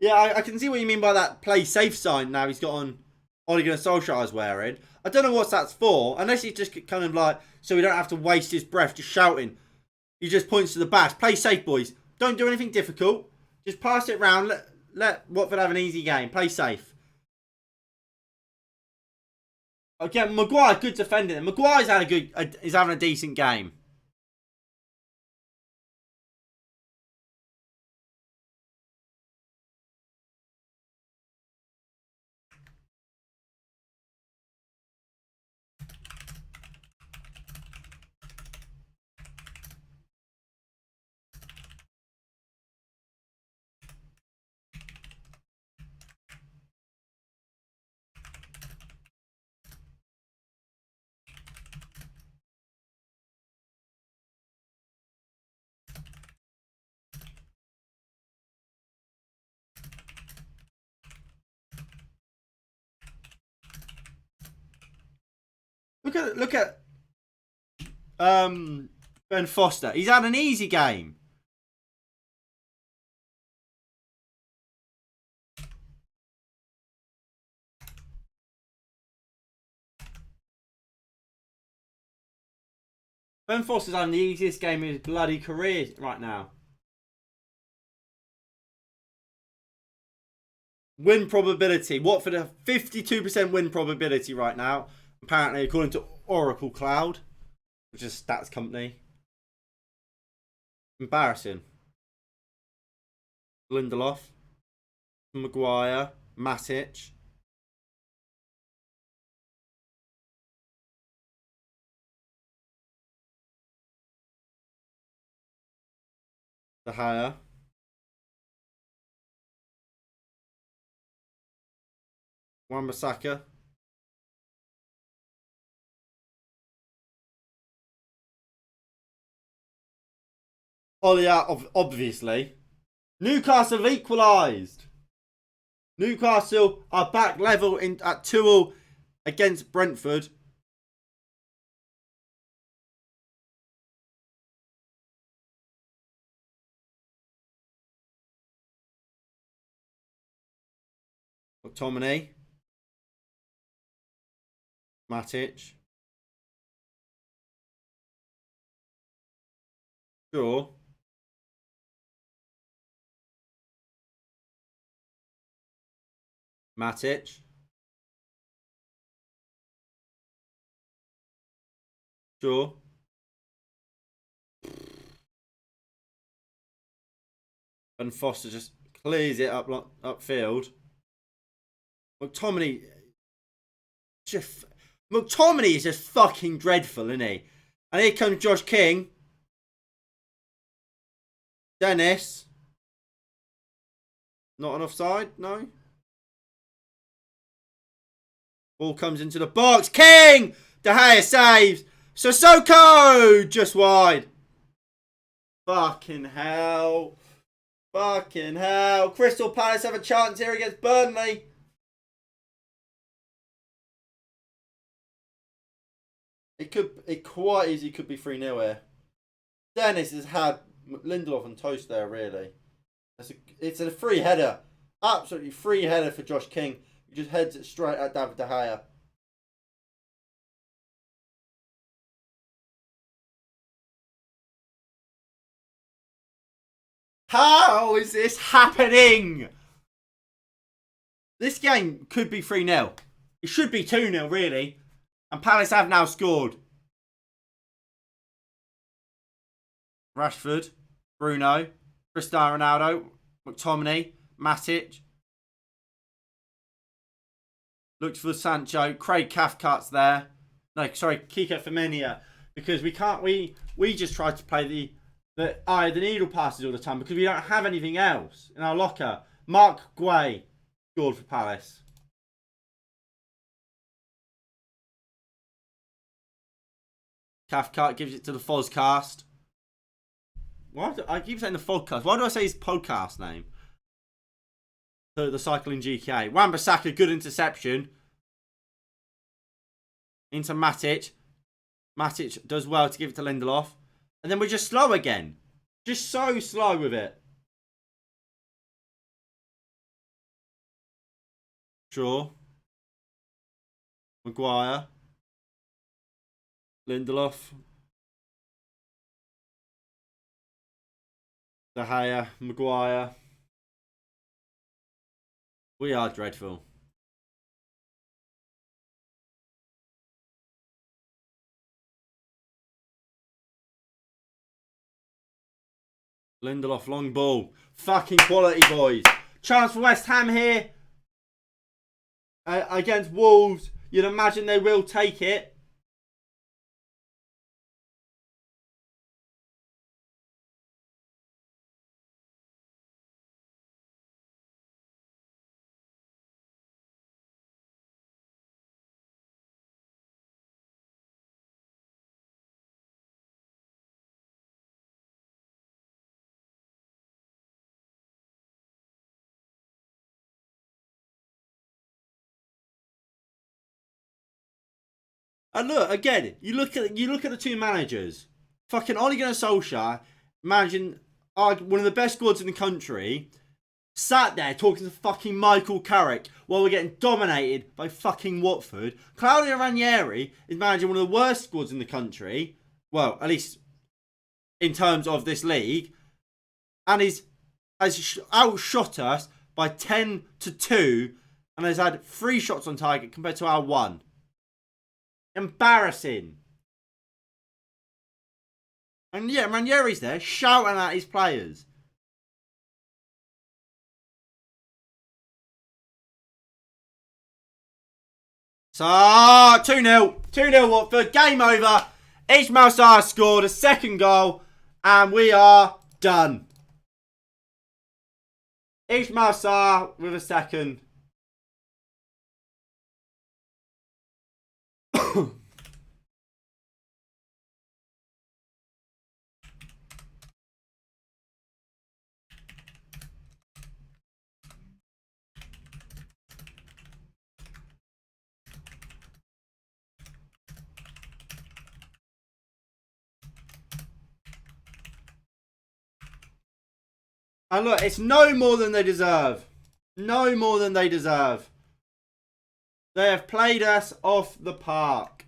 Yeah, I can see what you mean by that play safe sign now he's got on Ole Gunnar Solskjaer's wearing. I don't know what that's for, unless he's just kind of like, so he don't have to waste his breath just shouting. He just points to the back. Play safe, boys. Don't do anything difficult. Just pass it round. Let Watford have an easy game. Play safe. Again, Maguire, good defending. Maguire's is having a decent game. Look at Ben Foster. He's had an easy game. Ben Foster's having the easiest game of his bloody career right now. Win probability. Watford have 52% win probability right now. Apparently, according to Oracle Cloud, which is a stats company. Embarrassing. Lindelof. Maguire. Matic. De Gea. Wan-Bissaka. Ollie, obviously. Newcastle have equalised. Newcastle are back level at 2-2 against Brentford. McTominay. Matic. Sure. Matic. Sure. And Foster just clears it upfield. McTominay is just fucking dreadful, isn't he? And here comes Josh King. Dennis. Not an offside, no. Ball comes into the box. King! De Gea saves. Sissoko! Just wide. Fucking hell. Fucking hell. Crystal Palace have a chance here against Burnley. It quite easily could be 3-0 here. Dennis has had Lindelof on toast there, really. It's a free header. Absolutely free header for Josh King. He just heads it straight at David De Gea. How is this happening? This game could be 3-0. It should be 2-0, really. And Palace have now scored. Rashford, Bruno, Cristiano Ronaldo, McTominay, Matic. Looks for Sancho. Craig Cathcart's there. No, sorry, Kiko Femenia. Because we just tried to play the needle passes all the time because we don't have anything else in our locker. Mark Guay scored for Palace. Cathcart gives it to the Fozcast. I keep saying the Fozcast. Why do I say his podcast name? The cycling GK. Wan-Bissaka, good interception. Into Matic. Matic does well to give it to Lindelof. And then we're just slow again. Just so slow with it. Sure. Maguire. Lindelof. De Gea. Maguire. We are dreadful. Lindelof, long ball. Fucking quality, boys. Chance for West Ham here. Against Wolves. You'd imagine they will take it. And look, again, you look at the two managers. Fucking Ole Gunnar Solskjaer, managing one of the best squads in the country, sat there talking to fucking Michael Carrick while we're getting dominated by fucking Watford. Claudio Ranieri is managing one of the worst squads in the country. Well, at least in terms of this league. And has outshot us by 10-2 and has had 3 shots on target compared to our 1. Embarrassing. And yeah, Ranieri's there shouting at his players. So, 2-0. 2-0 Watford. Game over. Ismail Sarr scored a second goal. And we are done. Ismail Sarr with a second. And look, it's no more than they deserve. No more than they deserve. They have played us off the park.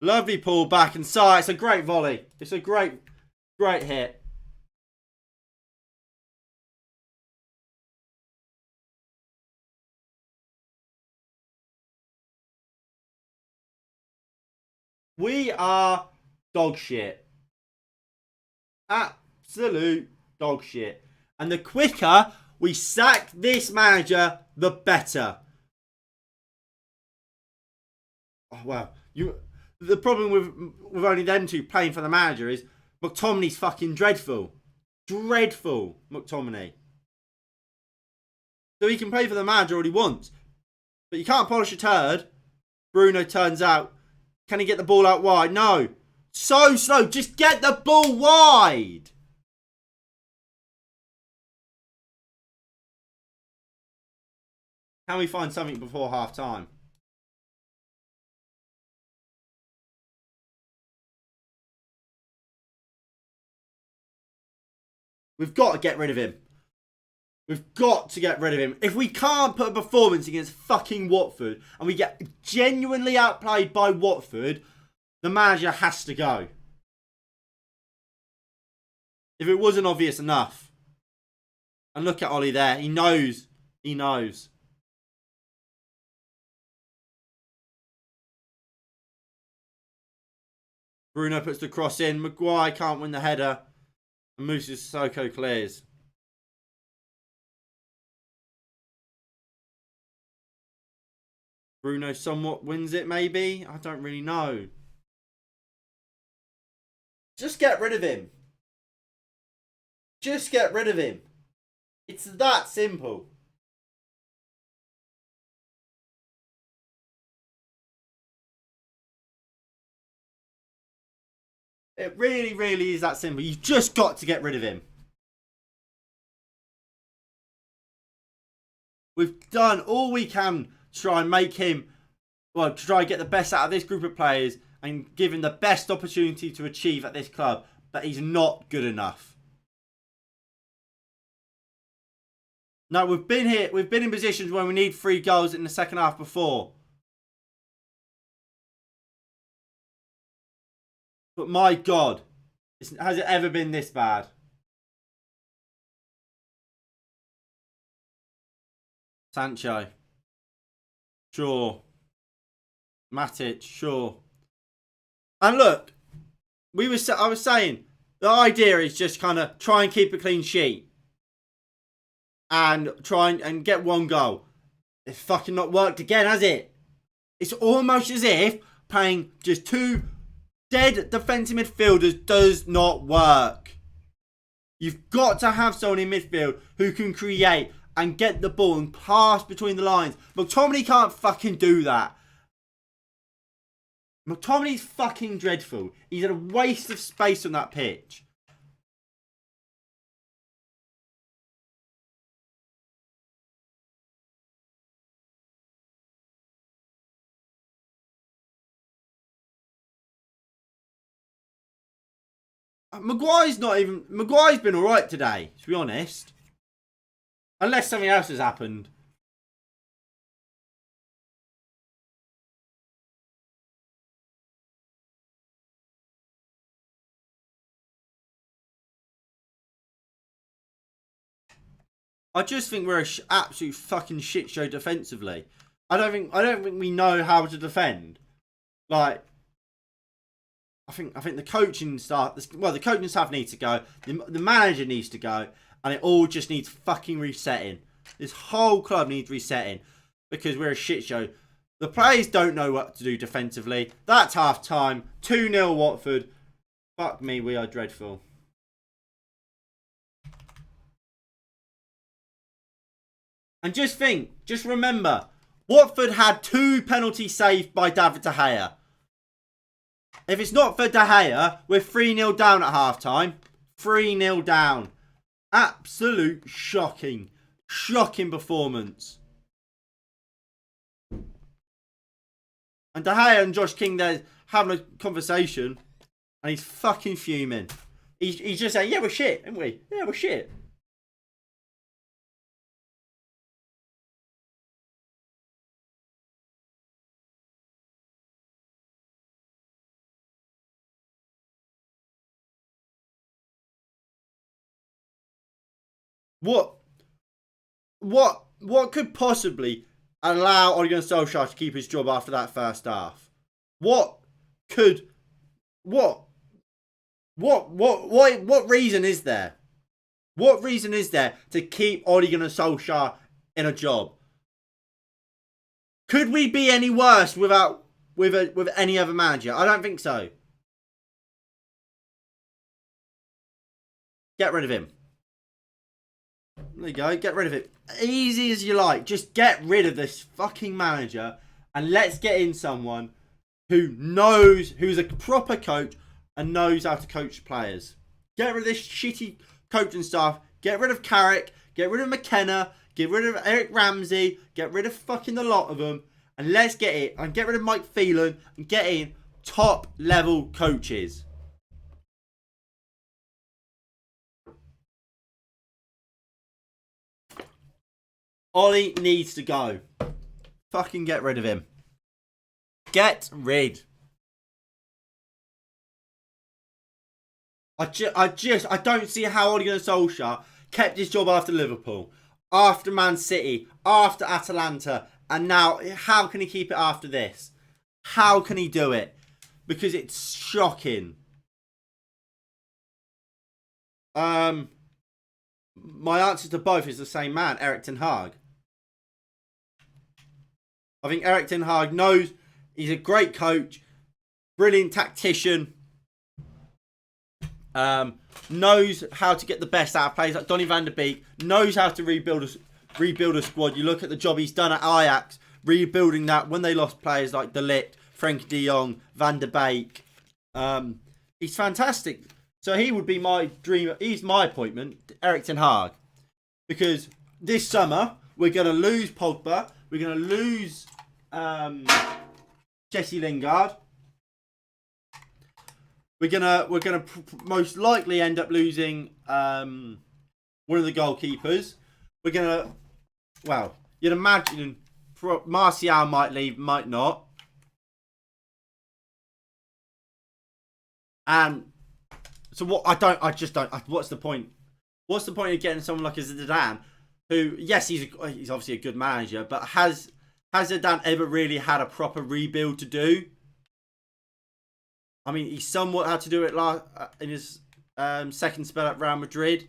Lovely pull back and Sarr. It's a great volley. It's a great hit. We are dog shit. Absolute dog shit. And the quicker we sack this manager, the better. Oh, wow. The problem with only them two playing for the manager is McTominay's fucking dreadful. Dreadful, McTominay. So he can play for the manager all he wants. But you can't polish a turd. Bruno turns out. Can he get the ball out wide? No. So slow. Just get the ball wide. Can we find something before half time? We've got to get rid of him. We've got to get rid of him. If we can't put a performance against fucking Watford and we get genuinely outplayed by Watford, the manager has to go. If it wasn't obvious enough. And look at Ollie there. He knows. He knows. Bruno puts the cross in. Maguire can't win the header. And Moussa Sissoko clears. Bruno somewhat wins it, maybe? I don't really know. Just get rid of him. Just get rid of him. It's that simple. It really, really is that simple. You've just got to get rid of him. We've done all we can to try and make him, well, to try and get the best out of this group of players and give him the best opportunity to achieve at this club. But he's not good enough. No, we've been here. We've been in positions where we need 3 goals in the second half before. But my God, has it ever been this bad? Sancho. Sure. Matic. Sure. And look, I was saying, the idea is just kind of try and keep a clean sheet. And try and get 1 goal. It's fucking not worked again, has it? It's almost as if playing just 2 dead defensive midfielders does not work. You've got to have someone in midfield who can create and get the ball and pass between the lines. McTominay can't fucking do that. McTominay's fucking dreadful. He's a waste of space on that pitch. Maguire's been alright today, to be honest. Unless something else has happened. I just think we're an absolute fucking shit show defensively. I don't think we know how to defend. Like, I think the coaching staff, the coaching staff needs to go. The manager needs to go, and it all just needs fucking resetting. This whole club needs resetting because we're a shit show. The players don't know what to do defensively. That's half time. 2-0 Watford. Fuck me, we are dreadful. And just remember, Watford had 2 penalties saved by David De Gea. If it's not for De Gea, we're 3-0 down at half-time. 3-0 down. Absolute shocking performance. And De Gea and Josh King there having a conversation, and he's fucking fuming. He's just saying, yeah, we're shit, aren't we? Yeah, we're shit. What could possibly allow Ole Gunnar Solskjaer to keep his job after that first half? What reason is there? What reason is there to keep Ole Gunnar Solskjaer in a job? Could we be any worse with any other manager? I don't think so. Get rid of him. There you go. Get rid of it. Easy as you like. Just get rid of this fucking manager and let's get in someone who's a proper coach and knows how to coach players. Get rid of this shitty coaching staff. Get rid of Carrick. Get rid of McKenna. Get rid of Eric Ramsey. Get rid of fucking the lot of them. And let's get it. And get rid of Mike Phelan. And get in top level coaches. Ollie needs to go. Fucking get rid of him. Get rid. I don't see how Ole Gunnar Solskjaer kept his job after Liverpool, after Man City, after Atalanta, and now how can he keep it after this? How can he do it? Because it's shocking. My answer to both is the same man, Erik ten Hag. I think Erik ten Hag knows he's a great coach, brilliant tactician, knows how to get the best out of players like Donny van de Beek, knows how to rebuild a squad. You look at the job he's done at Ajax, rebuilding that when they lost players like De Ligt, Frenkie de Jong, Van de Beek. He's fantastic. So he would be my dream. He's my appointment, Erik ten Hag. Because this summer, we're going to lose Pogba. We're going to lose Jesse Lingard. We're gonna most likely end up losing one of the goalkeepers. We're gonna, well, you'd imagine Martial might leave, might not. And so what? What's the point? What's the point of getting someone like a Zidane, who, yes, he's obviously a good manager, but has Zidane ever really had a proper rebuild to do? I mean, he somewhat had to do it in his second spell at Real Madrid.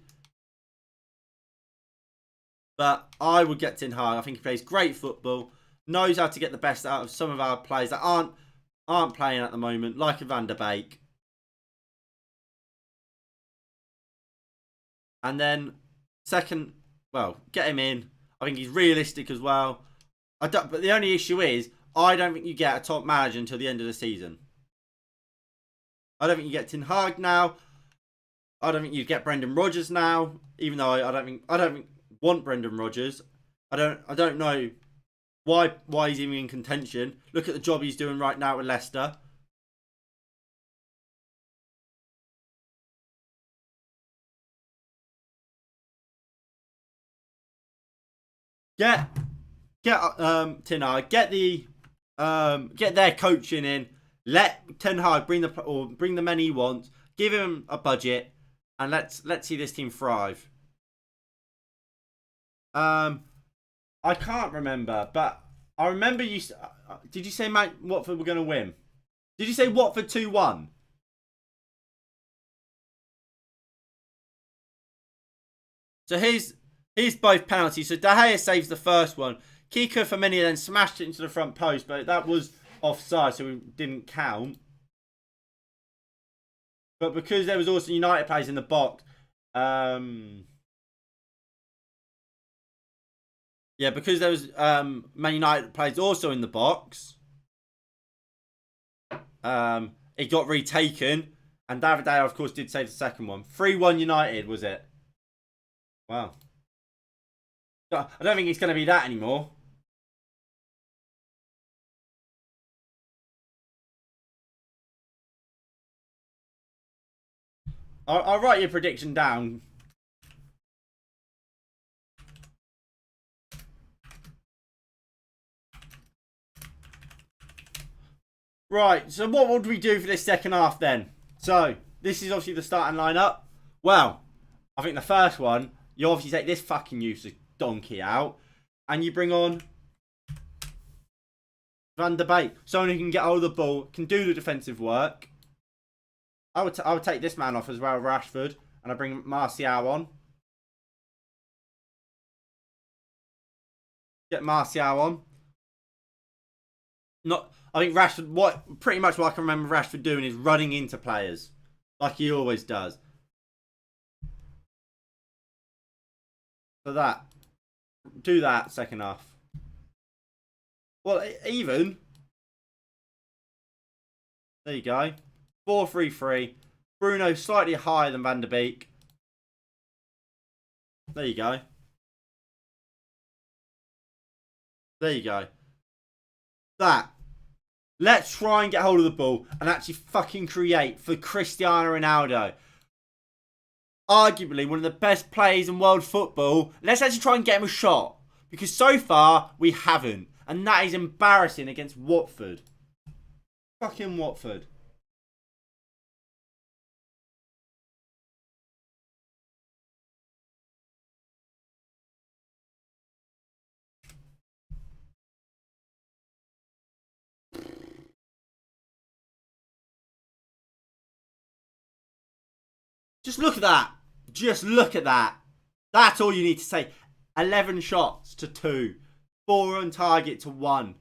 But I would get Ten Hag. I think he plays great football, knows how to get the best out of some of our players that aren't playing at the moment, like a Van der Beek. And then second, well, get him in. I think he's realistic as well. But the only issue is, I don't think you get a top manager until the end of the season. I don't think you get Ten Hag now. I don't think you get Brendan Rodgers now. Even though I don't want Brendan Rodgers. I don't know why he's even in contention. Look at the job he's doing right now with Leicester. Get Ten Hag, get their coaching in. Let Ten Hag bring the men he wants. Give him a budget, and let's see this team thrive. I can't remember, but I remember you. Did you say Watford were going to win? Did you say Watford 2-1? So here's both penalties. So De Gea saves the first one. Kiko Firmino then smashed it into the front post, but that was offside, so it didn't count. But because there was also United players in the box, Yeah, because there was Man United players also in the box. It got retaken, and David Dale, of course, did save the second one. 3-1 United, was it? Wow. I don't think it's going to be that anymore. I'll write your prediction down. Right, so what would we do for this second half then? So, this is obviously the starting lineup. Well, I think the first one, you obviously take this fucking useless donkey out, and you bring on Van der Beek. Someone who can get hold of the ball, can do the defensive work. I would take this man off as well, Rashford, and I bring Martial on. Get Martial on. I think Rashford. Pretty much what I can remember Rashford doing is running into players, like he always does. So do that second half. Well, even there you go. 4-3-3. Bruno slightly higher than Van der Beek. There you go. There you go. Let's try and get hold of the ball and actually fucking create for Cristiano Ronaldo. Arguably one of the best players in world football. Let's actually try and get him a shot. Because so far, we haven't. And that is embarrassing against Watford. Fucking Watford. Just look at that. Just look at that. That's all you need to say. 11 shots to 2. 4 on target to 1.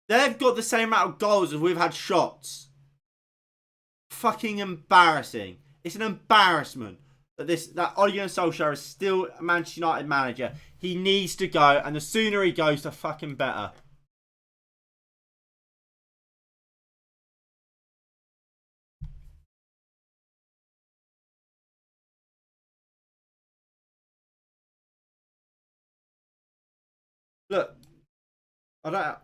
They've got the same amount of goals as we've had shots. Fucking embarrassing. It's an embarrassment that Ole Gunnar Solskjaer is still a Manchester United manager. He needs to go, and the sooner he goes, the fucking better. Look, I don't.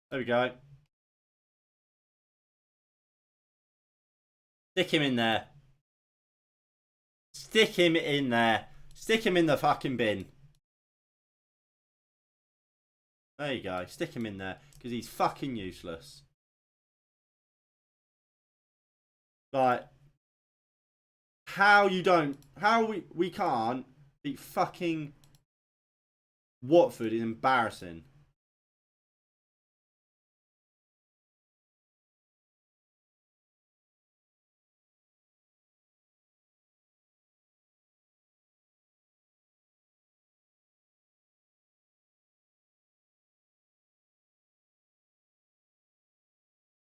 There we go. Stick him in there. Stick him in there. Stick him in the fucking bin. There you go. Stick him in there. Because he's fucking useless. Like, how we can't beat fucking Watford is embarrassing.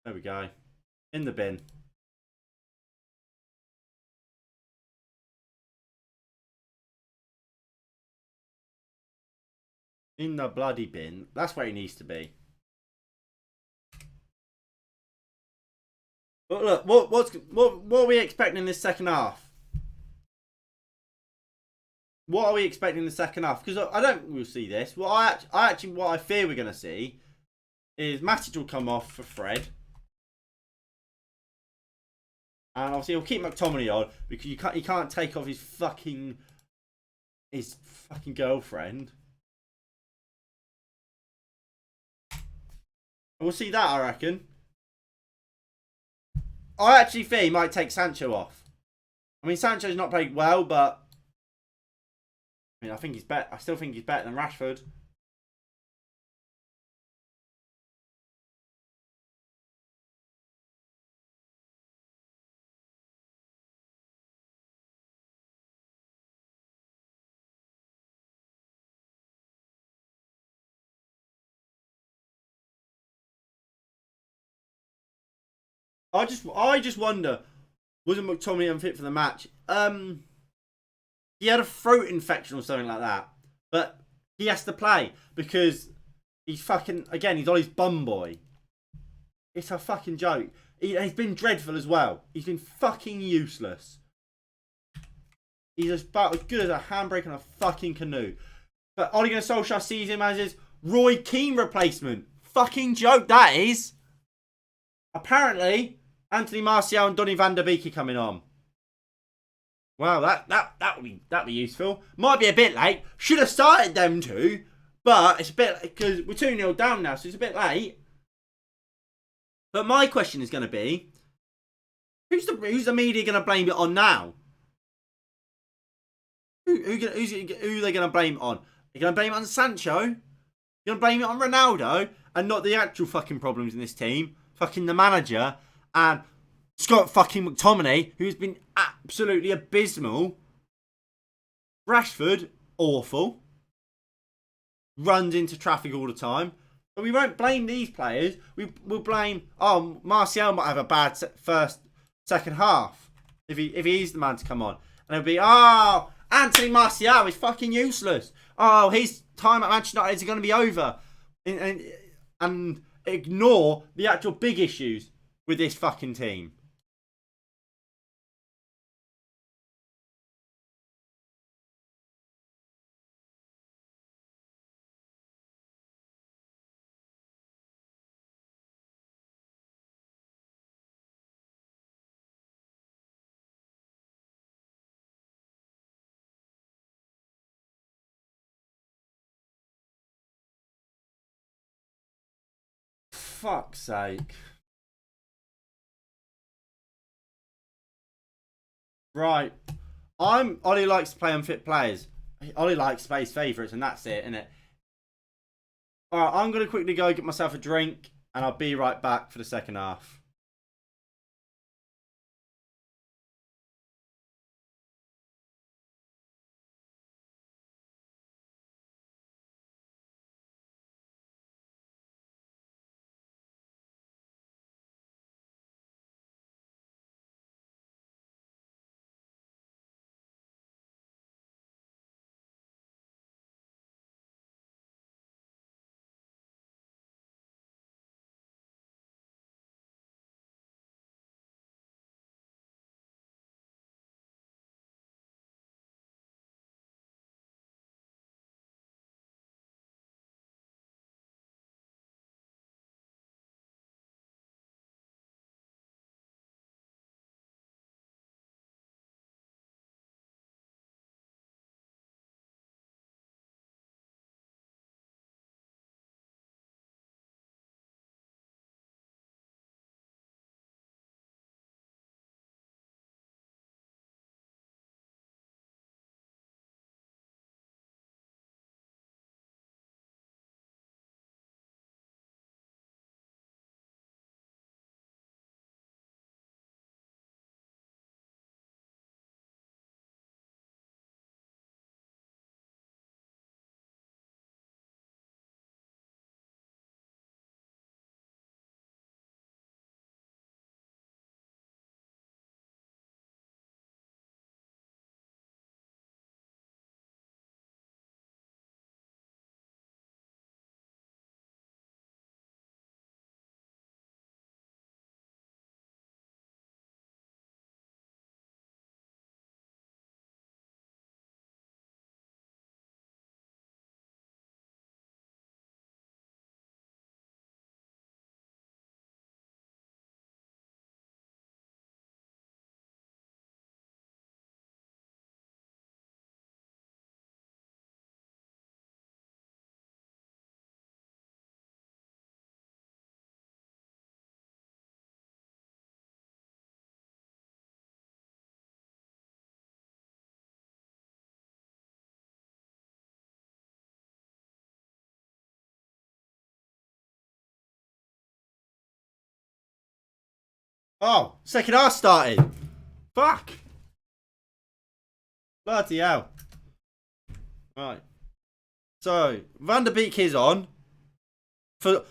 There we go. In the bin. In the bloody bin. That's where he needs to be. But look, what are we expecting in this second half? What are we expecting in the second half? Because I don't think we'll see this. What I fear we're gonna see is Matic will come off for Fred. And obviously he'll keep McTominay on because he can't take off his fucking girlfriend. We'll see that, I reckon. I actually think he might take Sancho off. I mean, Sancho's not played well, but I mean, I think he's better. I still think he's better than Rashford. I just wonder, wasn't McTominay unfit for the match? He had a throat infection or something like that, but he has to play because he's fucking again. He's on his bum boy. It's a fucking joke. He's been dreadful as well. He's been fucking useless. He's about as good as a handbrake on a fucking canoe. But Ole Gunnar Solskjaer sees him as his Roy Keane replacement. Fucking joke that is. Apparently, Anthony Martial and Donny van der Beek are coming on. Wow, that'd be useful. Might be a bit late. Should have started them two, but it's a bit because we're 2-0 down now, so it's a bit late. But my question is going to be, who's the media going to blame it on now? Who are they going to blame it on? They're going to blame it on Sancho? You're going to blame it on Ronaldo and not the actual fucking problems in this team? Fucking the manager and Scott fucking McTominay, who's been absolutely abysmal. Rashford, awful. Runs into traffic all the time. But we won't blame these players. We'll blame, Martial might have a bad second half. If he's the man to come on. And it'll be, Anthony Martial is fucking useless. Oh, his time at Manchester United is going to be over. And ignore the actual big issues with this fucking team. Fuck's sake. Right. Ollie likes to play unfit players. Ollie likes space favourites, and that's it, innit? Alright, I'm going to quickly go get myself a drink, and I'll be right back for the second half. Oh, second half started. Fuck. Bloody hell. Right. So, Van der Beek is on. For...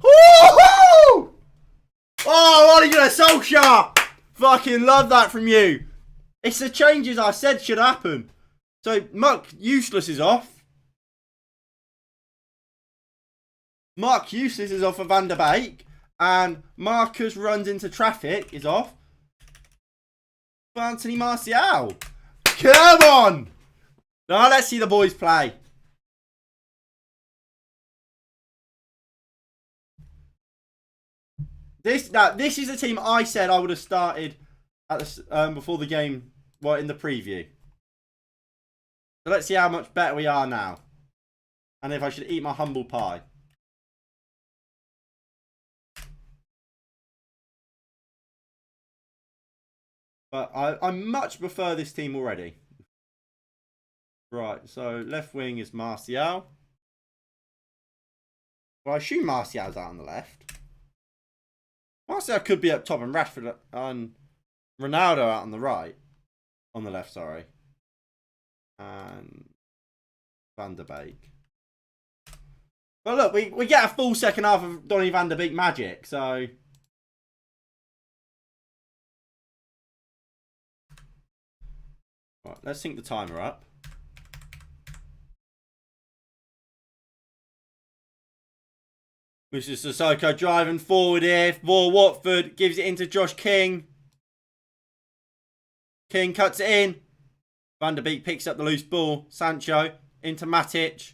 Woo-hoo! Oh, Ole Gunnar Solskjaer! Fucking love that from you. It's the changes I said should happen. So, Muck Useless is off. Mark Useless is off for Van der Beek. And Marcus runs into traffic is off. Anthony Martial. Come on! Now let's see the boys play. This is a team I said I would have started at the before the game, well, in the preview. So let's see how much better we are now, and if I should eat my humble pie. But I much prefer this team already. Right, so left wing is Martial. Well, I assume Martial's out on the left. Martial could be up top and Rashford and Ronaldo out on the right. On the left, sorry. And Van der Beek. But look, we get a full second half of Donny Van der Beek magic, so... Right, let's sync the timer up. Mr. Sissoko driving forward here for Watford. Gives it into Josh King. King cuts it in. Van der Beek picks up the loose ball. Sancho into Matic.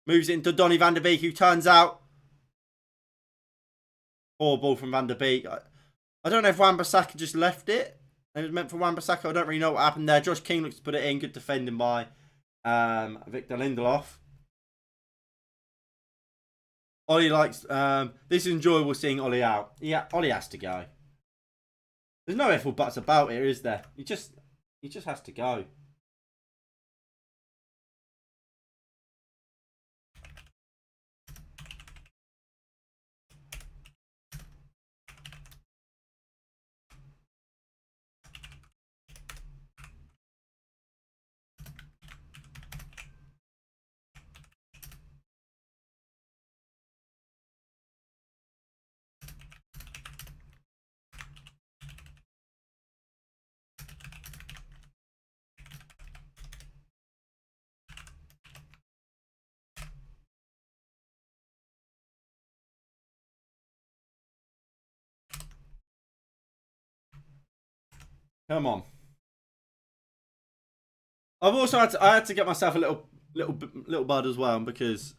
Moves it into Donny Van der Beek, who turns out. Poor ball from Van der Beek. I don't know if Wan-Bissaka just left it. It was meant for Wan-Bissaka. I don't really know what happened there. Josh King looks to put it in. Good defending by Victor Lindelof. Ollie likes... this is enjoyable seeing Ollie out. Yeah, Ollie has to go. There's no ifs or buts about it, is there? He just has to go. Come on. I've also had to get myself a little bud as well, because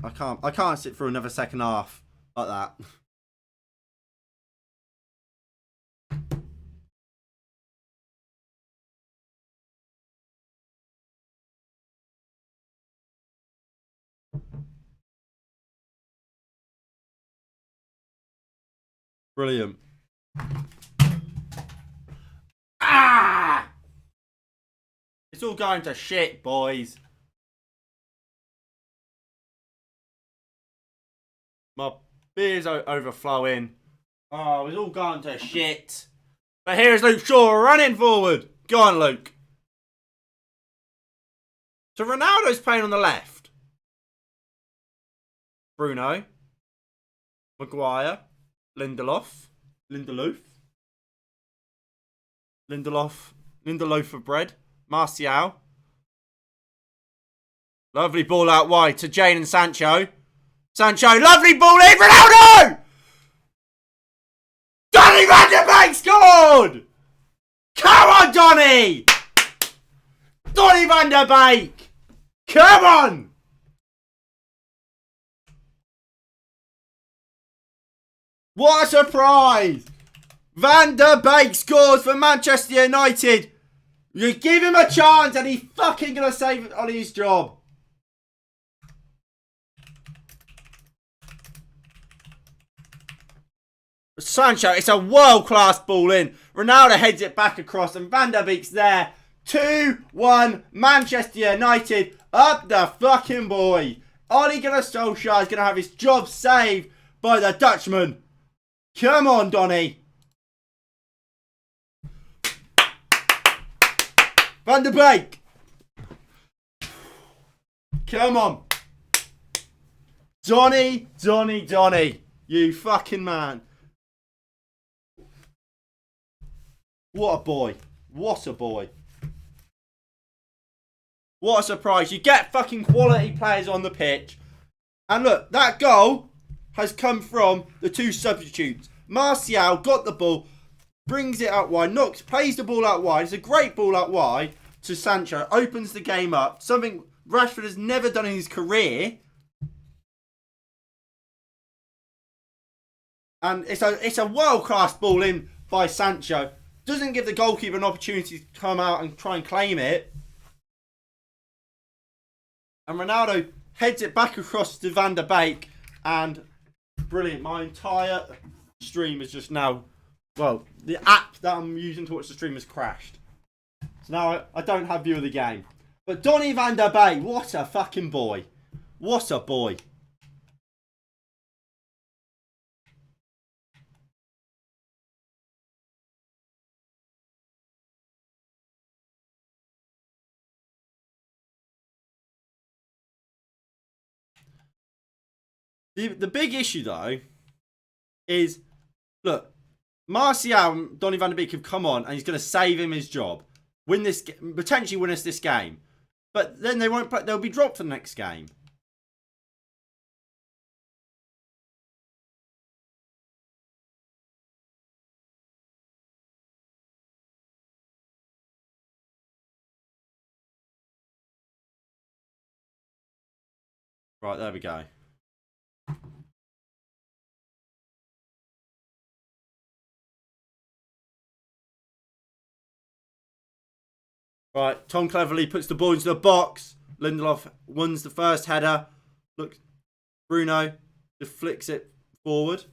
I can't sit through another second half like that. Brilliant. Ah! It's all going to shit, boys. My beer's overflowing. Oh, it's all going to shit. But here's Luke Shaw running forward. Go on, Luke. So Ronaldo's playing on the left. Bruno. Maguire. Lindelof of bread. Martial. Lovely ball out wide to Jane and Sancho. Sancho, lovely ball in. Ronaldo! Donny Van der Beek scored! Come on, Donny! Donny Van der Beek! Come on! What a surprise! Van der Beek scores for Manchester United. You give him a chance and he's fucking going to save Ollie's job. Sancho, it's a world-class ball in. Ronaldo heads it back across and Van der Beek's there. 2-1 Manchester United. Up the fucking boy. Ole Gunnar Solskjaer is going to have his job saved by the Dutchman. Come on, Donny. Van der Beek. Come on. Donny. You fucking man. What a boy. What a boy. What a surprise. You get fucking quality players on the pitch. And look, that goal has come from the two substitutes. Martial got the ball, brings it out wide, plays the ball out wide. It's a great ball out wide to Sancho. Opens the game up. Something Rashford has never done in his career. And it's a world-class ball in by Sancho. Doesn't give the goalkeeper an opportunity to come out and try and claim it. And Ronaldo heads it back across to Van der Beek. And brilliant. My entire stream is just now... Well, the app that I'm using to watch the stream has crashed. So now I don't have view of the game. But Donny van der Beek, what a fucking boy. What a boy. The big issue, though, is, look, Martial and Donny van der Beek have come on and he's going to save him his job. Potentially win us this game. But then they won't play, they'll be dropped for the next game. Right, there we go. Right, Tom cleverly puts the ball into the box. Lindelof wins the first header. Look, Bruno just flicks it forward.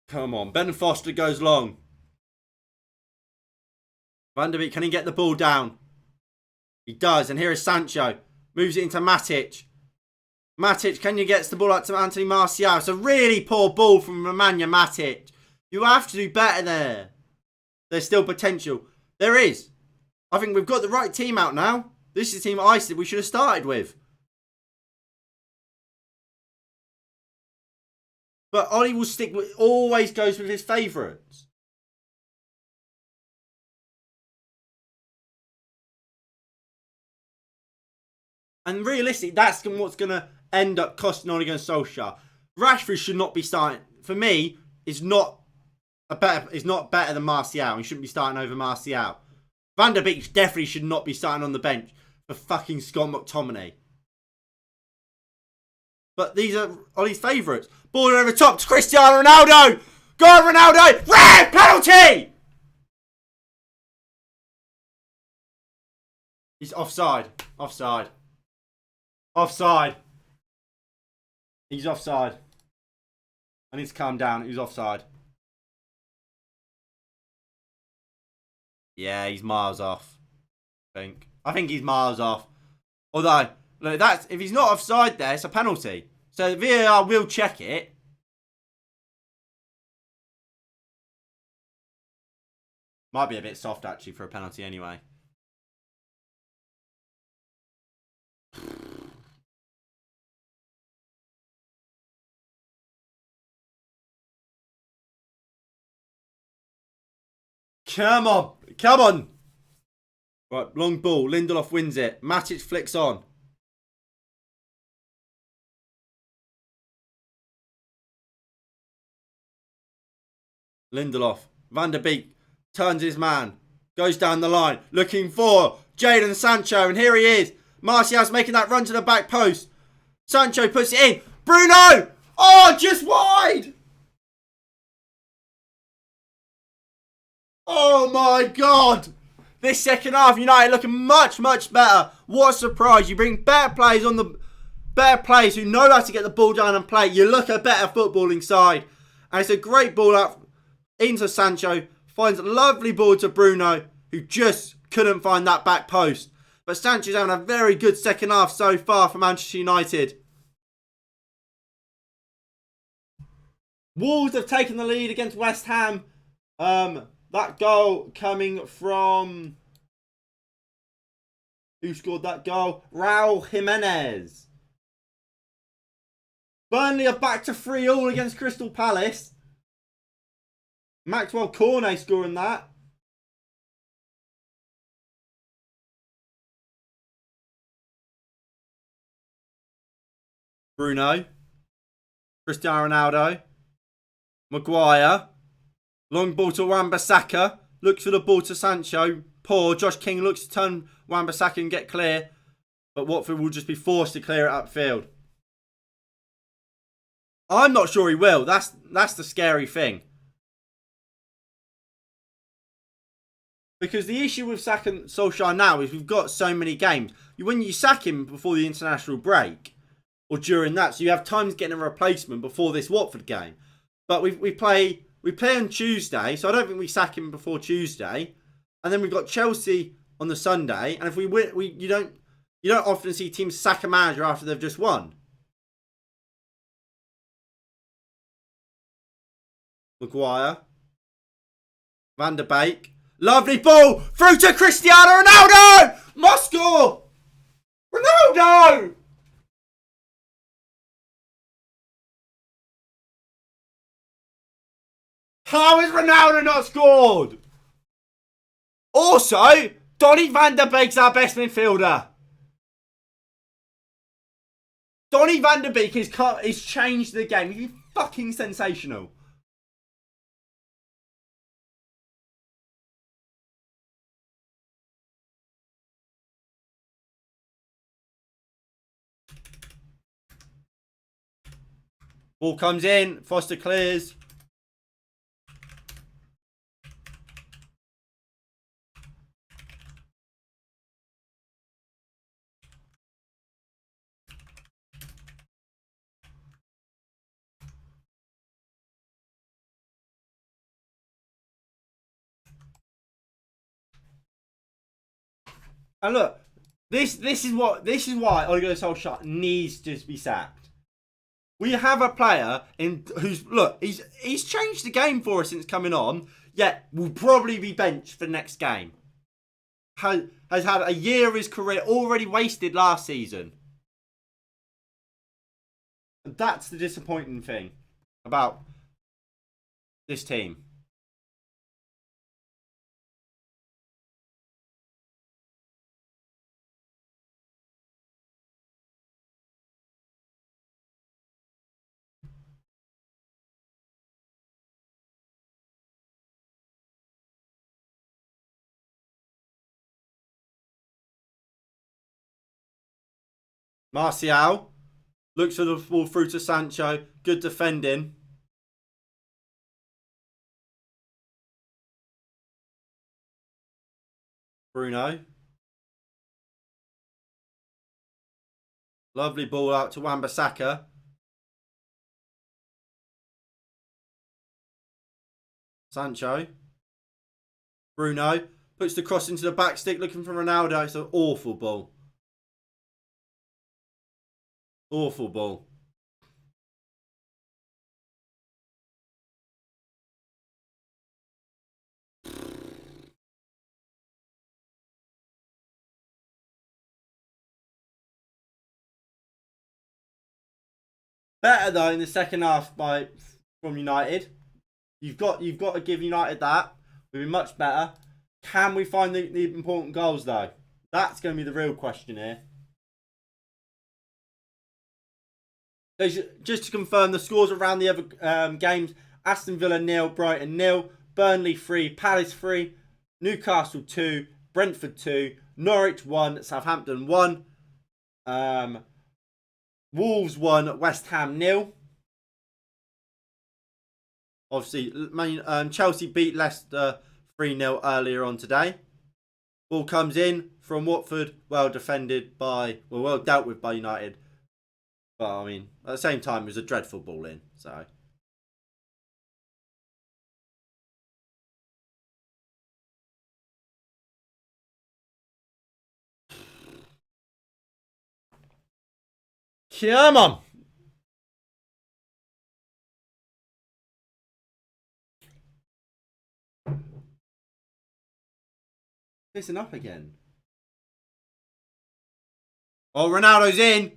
Come on, Ben Foster goes long. Van der Beek, can he get the ball down? He does, and here is Sancho. Moves it into Matic. Matic, can you get the ball out to Anthony Martial? It's a really poor ball from Nemanja Matic. You have to do better there. There's still potential. There is. I think we've got the right team out now. This is the team I said we should have started with. But Ollie will stick with, always goes with his favourites. And realistically, that's what's going to end up costing Ole Gunnar Solskjaer. Rashford should not be starting. For me, is not better than Martial. He shouldn't be starting over Martial. Van der Beek definitely should not be starting on the bench for fucking Scott McTominay. But these are Ollie's favourites. Ball over the top to Cristiano Ronaldo. Go on, Ronaldo. Red penalty. He's offside. Offside. Offside. He's offside. I need to calm down. He's offside. Yeah, he's miles off. I think he's miles off. Although, look, if he's not offside there, it's a penalty. So the VAR will check it. Might be a bit soft actually for a penalty anyway. Come on. Come on. Right, long ball. Lindelof wins it. Matic flicks on. Lindelof. Van der Beek turns his man. Goes down the line. Looking for Jadon Sancho. And here he is. Martial's making that run to the back post. Sancho puts it in. Bruno! Oh, just wide! Oh my God! This second half, United looking much, much better. What a surprise. You bring better players on the... Better players who know how to get the ball down and play. You look a better footballing side. And it's a great ball out into Sancho. Finds a lovely ball to Bruno, who just couldn't find that back post. But Sancho's having a very good second half so far for Manchester United. Wolves have taken the lead against West Ham. That goal coming from... Who scored that goal? Raul Jimenez. Burnley are back to 3-3 against Crystal Palace. Maxwell Cornet scoring that. Bruno. Cristiano Ronaldo. Maguire. Long ball to Wan-Bissaka. Looks for the ball to Sancho. Poor. Josh King looks to turn Wan-Bissaka and get clear. But Watford will just be forced to clear it upfield. I'm not sure he will. That's the scary thing. Because the issue with sacking Solskjaer now is we've got so many games. When you sack him before the international break, or during that, so you have time to get a replacement before this Watford game. But we play on Tuesday, so I don't think we sack him before Tuesday. And then we've got Chelsea on the Sunday, and if we win, you don't often see teams sack a manager after they've just won. Maguire. Van der Beek. Lovely ball. Through to Cristiano Ronaldo. Must score. Ronaldo. How is Ronaldo not scored? Also, Donny van der Beek's our best midfielder. Donny van der Beek has changed the game. He's fucking sensational. Ball comes in. Foster clears. And look, this is why Ole Gunnar Solskjaer needs to be sacked. We have a player he's changed the game for us since coming on, yet will probably be benched for next game. Has had a year of his career already wasted last season. And that's the disappointing thing about this team. Martial looks for the ball through to Sancho. Good defending. Bruno. Lovely ball out to Wan-Bissaka. Sancho. Bruno puts the cross into the back stick looking for Ronaldo. It's an awful ball. Awful ball. Better though in the second half from United. You've got to give United that. We'll be much better. Can we find the important goals though? That's going to be the real question here. Just to confirm the scores around the other games: Aston Villa 0, Brighton 0, Burnley 3, Palace 3, Newcastle 2, Brentford 2, Norwich 1, Southampton 1, Wolves 1, West Ham 0. Obviously, Chelsea beat Leicester 3-0 earlier on today. Ball comes in from Watford, well dealt with by United. But I mean, at the same time, it was a dreadful ball in. So. Come on. Pissing up again. Oh, Ronaldo's in.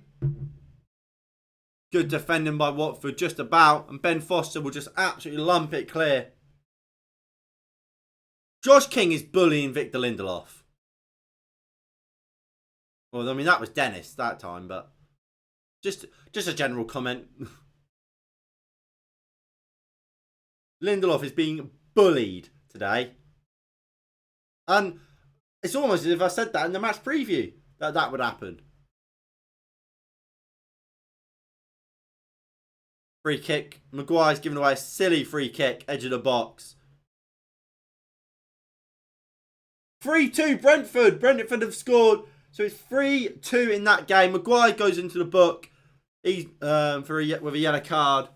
Good defending by Watford, just about. And Ben Foster will just absolutely lump it clear. Josh King is bullying Victor Lindelof. Well, I mean, that was Dennis that time, but just a general comment. Lindelof is being bullied today. And it's almost as if I said that in the match preview, that would happen. Free kick. Maguire's giving away a silly free kick, edge of the box. 3-2 Brentford. Brentford have scored. So it's 3-2 in that game. Maguire goes into the book. He's with a yellow card.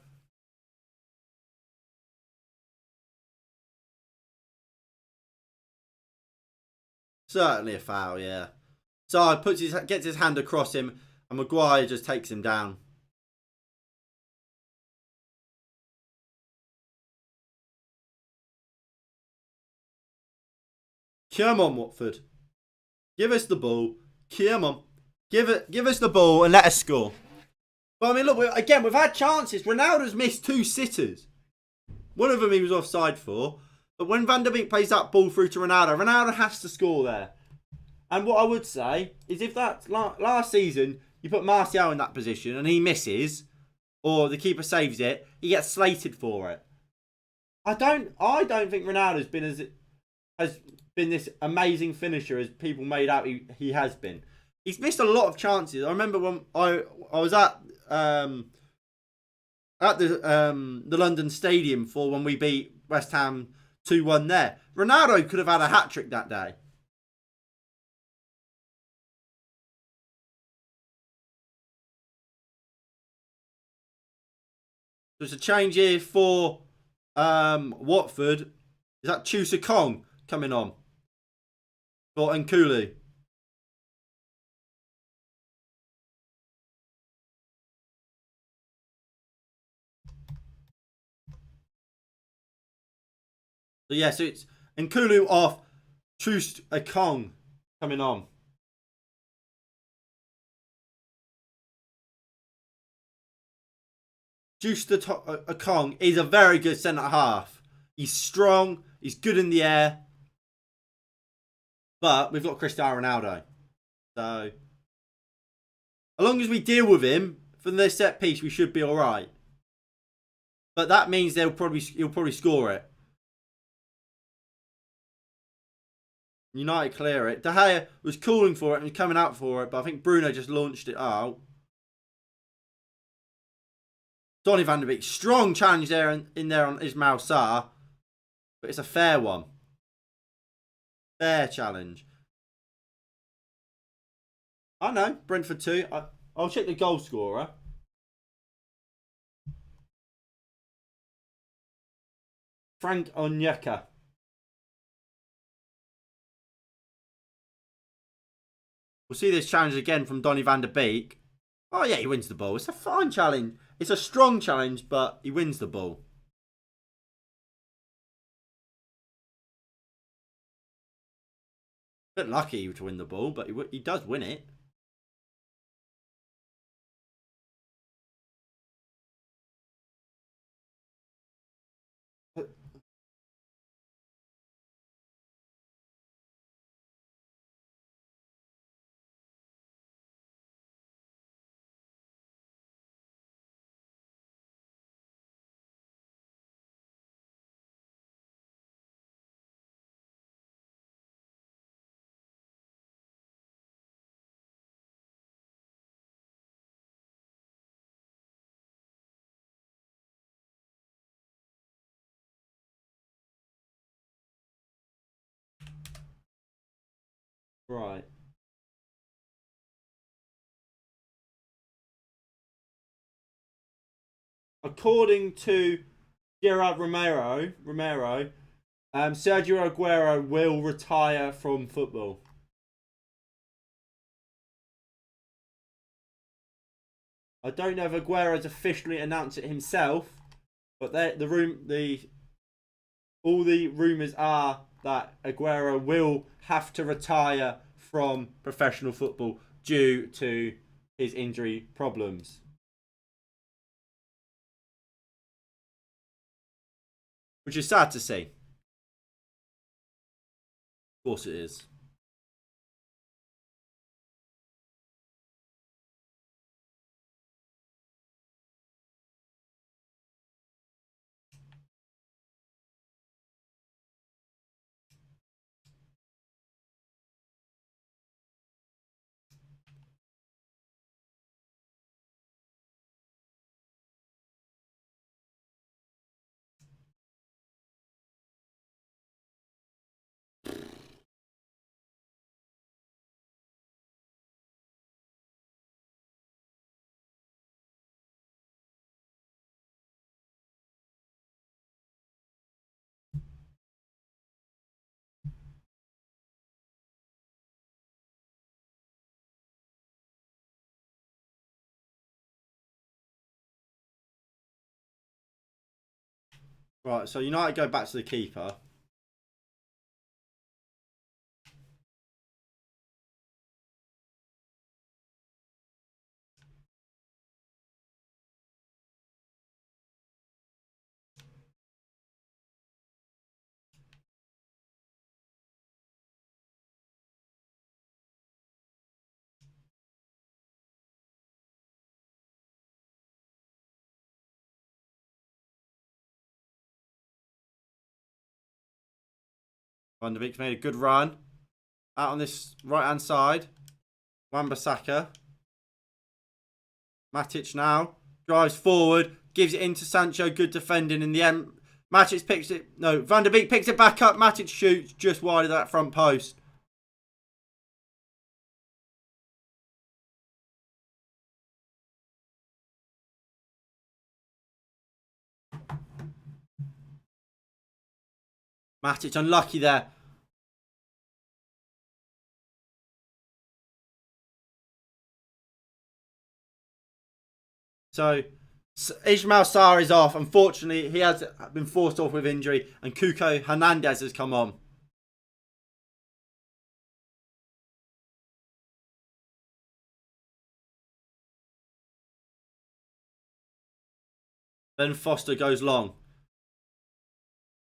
Certainly a foul, yeah. So gets his hand across him, and Maguire just takes him down. Come on, Watford. Give us the ball. Come on. Give us the ball and let us score. But I mean, look, again, we've had chances. Ronaldo's missed 2 sitters. One of them he was offside for. But when Van der Beek plays that ball through to Ronaldo, Ronaldo has to score there. And what I would say is if that last season you put Martial in that position and he misses, or the keeper saves it, he gets slated for it. I don't think Ronaldo's has been this amazing finisher as people made out he has been. He's missed a lot of chances. I remember when I was at the London Stadium for when we beat West Ham 2-1 there. Ronaldo could have had a hat-trick that day. There's a change here for Watford. Is that Chusa Kong coming on? For Nkulu. So yeah, so it's Nkulu off, Chusa Kong coming on. Chusa Kong is a very good centre half. He's strong. He's good in the air. But we've got Cristiano Ronaldo. So, as long as we deal with him from the set piece, we should be all right. But that means he'll probably score it. United clear it. De Gea was calling for it and coming out for it, but I think Bruno just launched it out. Donny van der Beek, strong challenge there in there on Ismail Sarr, but it's a fair one. Fair challenge. I know, Brentford 2. I'll check the goal scorer. Frank Onyeka. We'll see this challenge again from Donny van der Beek. Oh yeah, he wins the ball. It's a fine challenge. It's a strong challenge, but he wins the ball. A bit lucky to win the ball, but he does win it. Right. According to Gerard Romero, Sergio Aguero will retire from football. I don't know if Aguero has officially announced it himself, but all the rumours are that Aguero will have to retire from professional football due to his injury problems. Which is sad to see. Of course it is. Right, so United go back to the keeper. Van der Beek's made a good run. Out on this right-hand side. Wan-Bissaka. Matic now. Drives forward. Gives it into Sancho. Good defending in the end. Matic picks it. No, Van der Beek picks it back up. Matic shoots just wide of that front post. Matic unlucky there. So Ismail Sarr is off. Unfortunately, he has been forced off with injury, and Cuco Hernandez has come on. Then Foster goes long.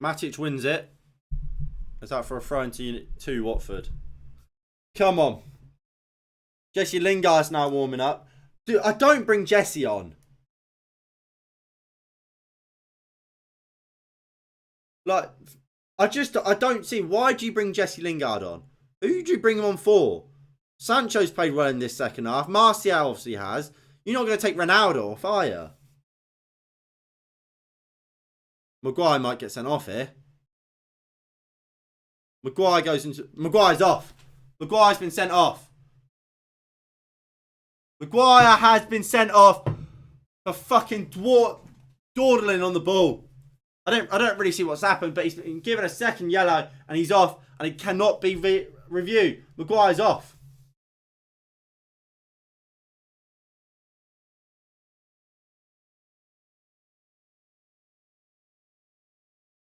Matic wins it. It's out for a throw into Watford. Come on. Jesse Lingard's now warming up. Dude, I don't bring Jesse on. Like, I don't see, why do you bring Jesse Lingard on? Who do you bring him on for? Sancho's played well in this second half. Martial obviously has. You're not going to take Ronaldo off, are you? Maguire might get sent off here. Maguire goes into... Maguire's off. Maguire's been sent off. Maguire has been sent off for fucking dawdling on the ball. I don't really see what's happened, but he's been given a second yellow and he's off and it cannot be reviewed. Maguire's off.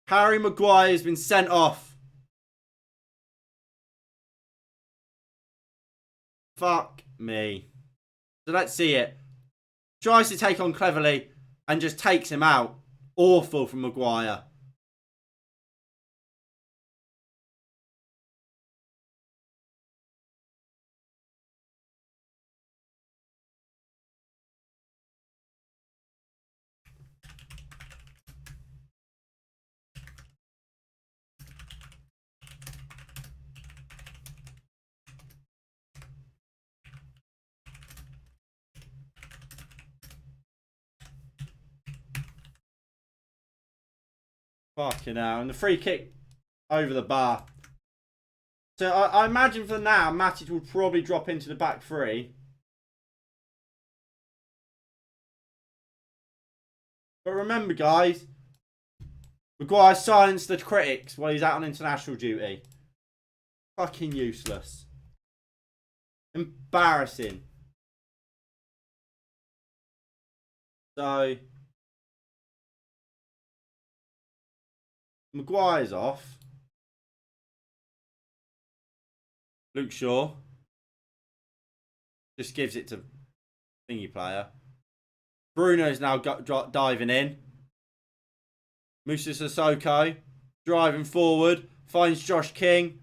Harry Maguire has been sent off. Fuck me. So let's see it. Tries to take on Cleverly and just takes him out. Awful from Maguire. Fucking hell. And the free kick over the bar. So I imagine for now, Matic will probably drop into the back three. But remember, guys, Maguire silenced the critics while he's out on international duty. Fucking useless. Embarrassing. So Maguire's off. Luke Shaw. Just gives it to thingy player. Bruno's now diving in. Musa Sissoko driving forward. Finds Josh King.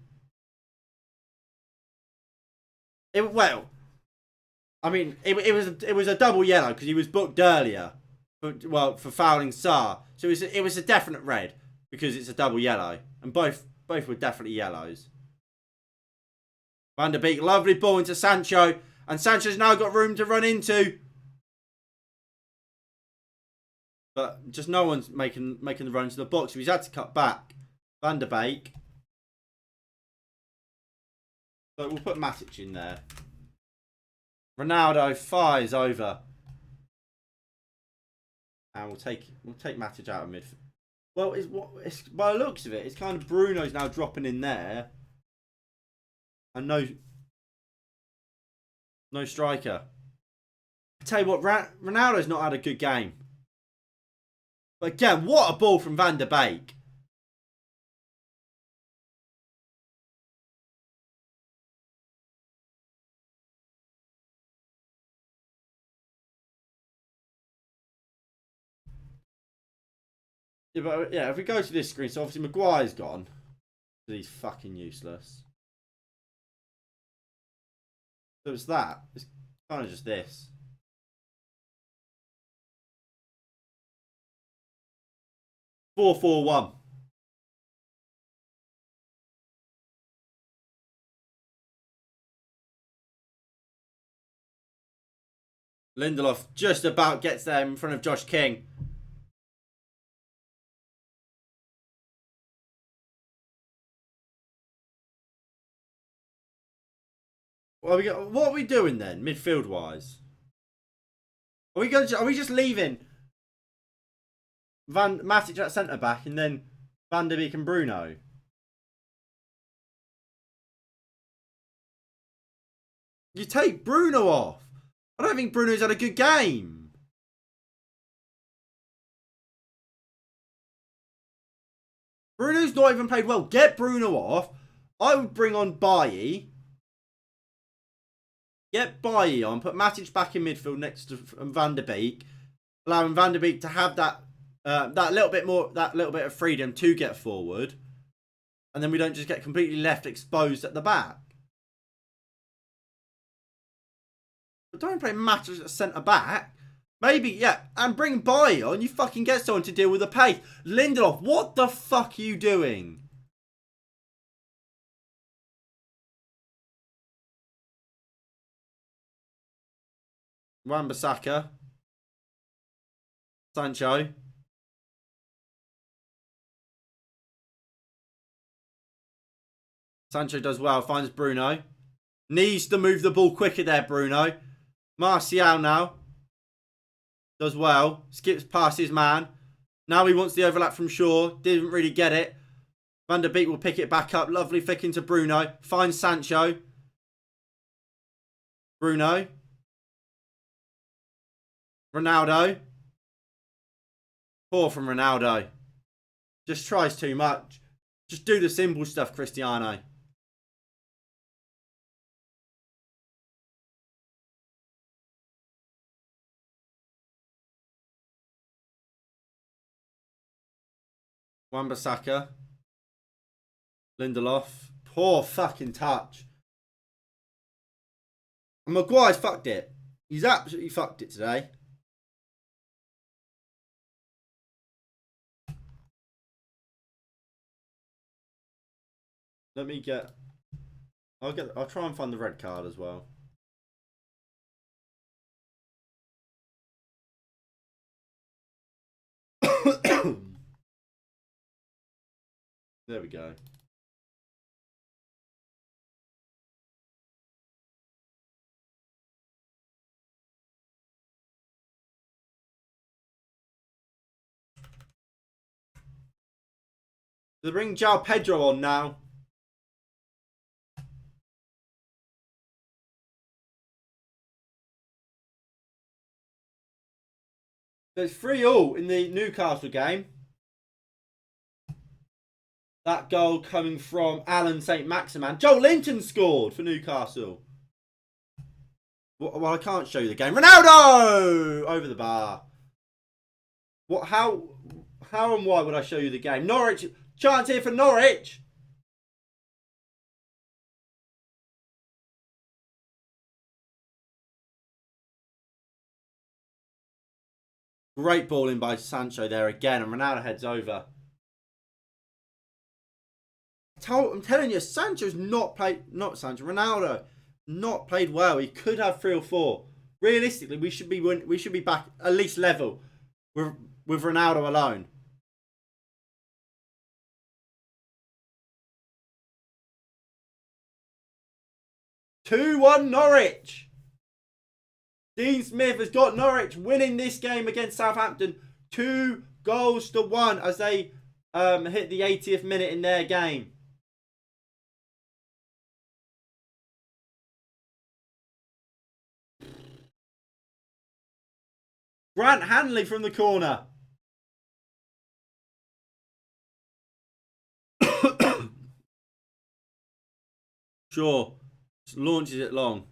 It was a double yellow because he was booked earlier. For fouling Sarr. So it was a definite red because it's a double yellow. And both were definitely yellows. Van der Beek, lovely ball into Sancho. And Sancho's now got room to run into. But just no one's making the run into the box. So he's had to cut back. Van der Beek. So we'll put Matic in there. Ronaldo fires over. And we'll take Matic out of midfield. Well, it's by the looks of it, it's kind of Bruno's now dropping in there. And no striker. I tell you what, Ronaldo's not had a good game. But again, what a ball from Van der Beek. Yeah, but yeah, if we go to this screen, so obviously Maguire's gone. He's fucking useless. So it's that. It's kind of just this. Four, 4-1. Lindelof just about gets there in front of Josh King. What are we doing then, midfield wise? Are we just leaving Matic at centre back and then Van der Beek and Bruno? You take Bruno off. I don't think Bruno's had a good game. Bruno's not even played well. Get Bruno off. I would bring on Bailly. Get Bailly on. Put Matic back in midfield next to Van der Beek. Allowing Van der Beek to have that little bit of freedom to get forward. And then we don't just get completely left exposed at the back. But don't play Matic at centre back. Maybe, yeah, and bring Bailly on. You fucking get someone to deal with the pace. Lindelof, what the fuck are you doing? Wan-Bissaka. Sancho. Sancho does well. Finds Bruno. Needs to move the ball quicker there, Bruno. Martial now. Does well. Skips past his man. Now he wants the overlap from Shaw. Didn't really get it. Van der Beek will pick it back up. Lovely flick into Bruno. Finds Sancho. Bruno. Ronaldo. Poor from Ronaldo. Just tries too much. Just do the simple stuff, Cristiano. Wan-Bissaka. Lindelof. Poor fucking touch. And Maguire's fucked it. He's absolutely fucked it today. Let me get... I'll try and find the red card as well. There we go. They bring João Pedro on now. There's 3-3 in the Newcastle game. That goal coming from Alan St. Maximan. Joe Linton scored for Newcastle. Well, I can't show you the game. Ronaldo! Over the bar. What? How and why would I show you the game? Norwich. Chance here for Norwich. Great ball in by Sancho there again. And Ronaldo heads over. I'm telling you, Sancho's Ronaldo not played well. He could have 3 or 4. Realistically, we should be back at least level with Ronaldo alone. (2-1) Norwich. Dean Smith has got Norwich winning this game against Southampton 2-1 as they hit the 80th minute in their game. Grant Hanley from the corner. Sure. Just launches it long.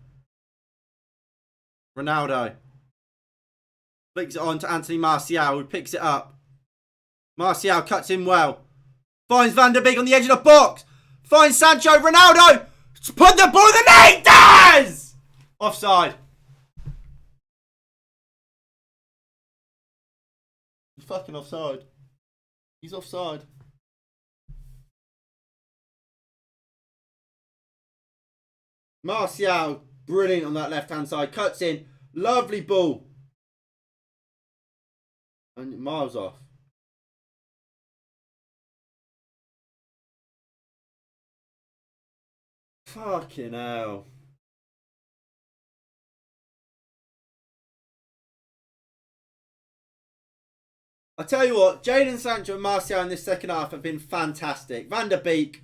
Ronaldo. Flicks it on to Anthony Martial, who picks it up. Martial cuts in well. Finds Van der Beek on the edge of the box. Finds Sancho. Ronaldo. Put the ball in the net. Does! Offside. He's fucking offside. He's offside. Martial, brilliant on that left-hand side. Cuts in. Lovely ball. And miles off. Fucking hell. I tell you what, Jadon Sancho and Martial in this second half have been fantastic. Van der Beek,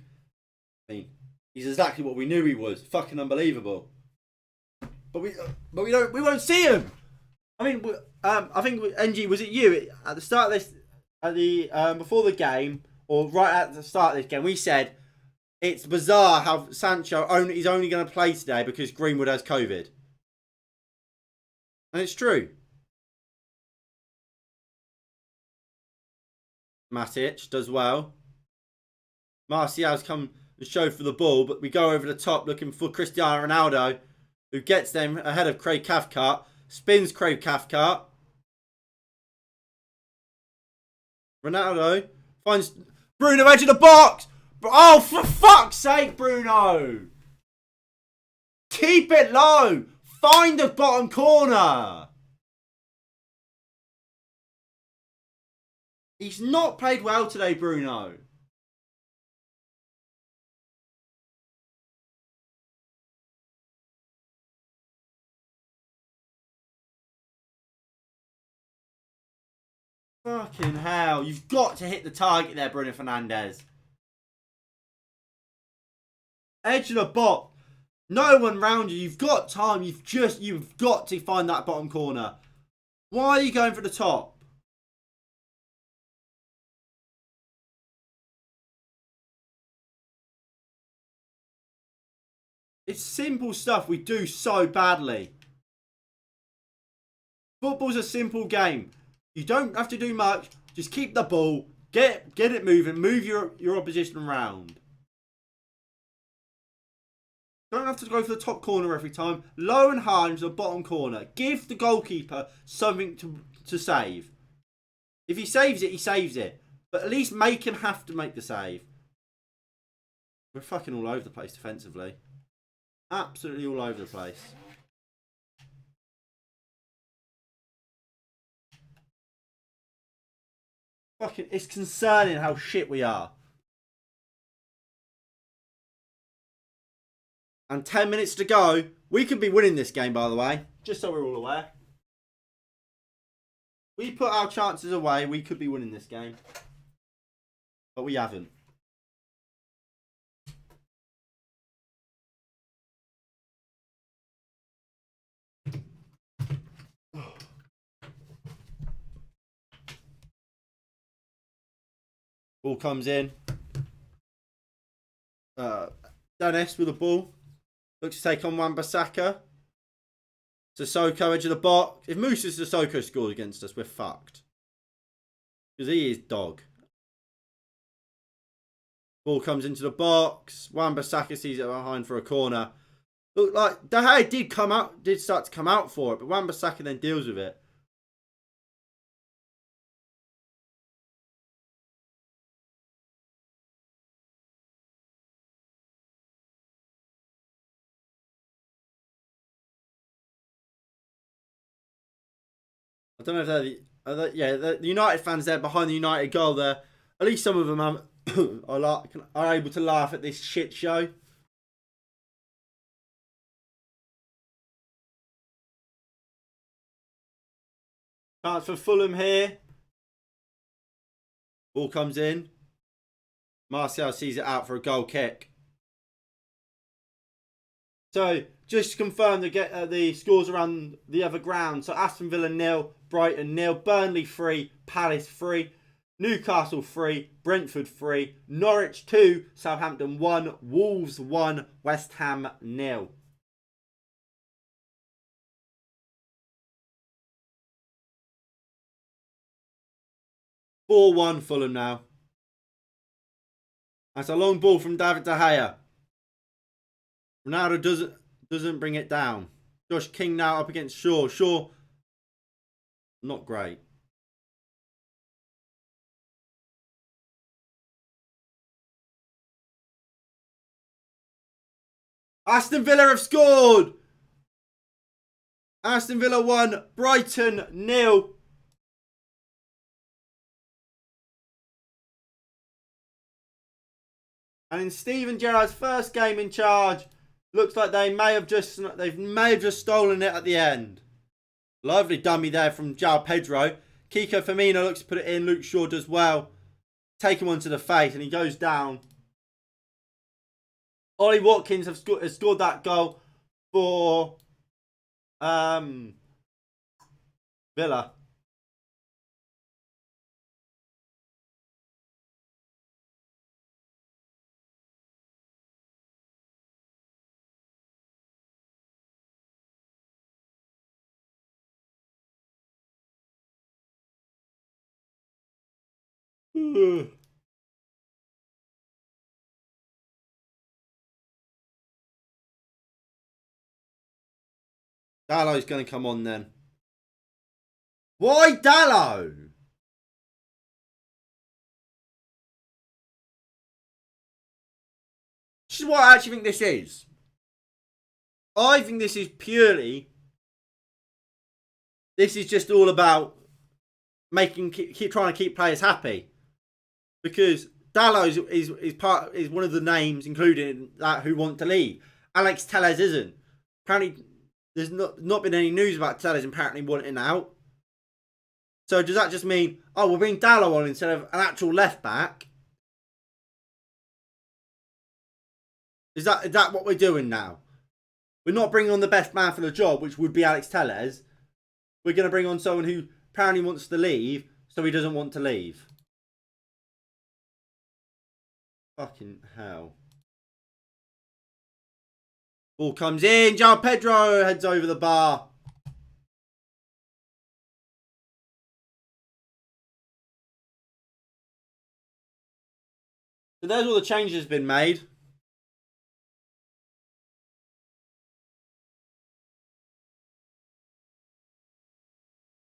I mean, he's exactly what we knew he was. Fucking unbelievable. But we won't see him. I mean, I think NG, was it you at the start of this, before the game, or right at the start of this game? We said it's bizarre how Sancho is only going to play today because Greenwood has COVID, and it's true. Matic does well. Martial's come and showed for the ball, but we go over the top looking for Cristiano Ronaldo, who gets them ahead of Craig Cathcart. Spins Craig Cathcart. Ronaldo finds Bruno edge of the box. Oh, for fuck's sake, Bruno. Keep it low. Find the bottom corner. He's not played well today, Bruno. Fucking hell. You've got to hit the target there, Bruno Fernandes. Edge of the box. No one round you. You've got time. You've got to find that bottom corner. Why are you going for the top? It's simple stuff we do so badly. Football's a simple game. You don't have to do much. Just keep the ball. Get it moving. Move your opposition around. Don't have to go for the top corner every time. Low and high into the bottom corner. Give the goalkeeper something to save. If he saves it, he saves it. But at least make him have to make the save. We're fucking all over the place defensively. Absolutely all over the place. Fucking, it's concerning how shit we are. And 10 minutes to go. We could be winning this game, by the way. Just so we're all aware. We put our chances away. We could be winning this game. But we haven't. Ball comes in. Dennis with the ball. Looks to take on Wan-Bissaka. Sissoko, edge of the box. If Musa Sissoko scores against us, we're fucked. Because he is dog. Ball comes into the box. Wan-Bissaka sees it behind for a corner. Look like De Gea did start to come out for it, but Wan-Bissaka then deals with it. I don't know if they're the United fans there behind the United goal there. At least some of them are able to laugh at this shit show. Chance for Fulham here. Ball comes in. Martial sees it out for a goal kick. So, just to confirm the scores around the other ground. So, Aston Villa 0, Brighton 0, Burnley 3, Palace 3, Newcastle 3, Brentford 3, Norwich 2, Southampton 1, Wolves 1, West Ham 0. (4-1) Fulham now. That's a long ball from David De Gea. Ronaldo doesn't bring it down. Josh King now up against Shaw. Shaw, not great. Aston Villa have scored. Aston Villa 1, Brighton 0. And in Steven Gerrard's first game in charge, looks like they may have just stolen it at the end. Lovely dummy there from João Pedro. Kiko Firmino looks to put it in. Luke Shaw does well. Take him onto the face and he goes down. Ollie Watkins has scored that goal for Villa. Dallow's going to come on then. Why Dallow? This is what I actually think this is. I think this is purely... This is just all about keep trying to keep players happy. Because Dallow is one of the names included in that who want to leave. Alex Telles isn't. Apparently, there's not been any news about Telles apparently wanting out. So does that just mean, oh, we'll bring Dallow on instead of an actual left back? Is that what we're doing now? We're not bringing on the best man for the job, which would be Alex Telles. We're going to bring on someone who apparently wants to leave, so he doesn't want to leave. Fucking hell. Ball comes in. João Pedro heads over the bar. So there's all the changes been made.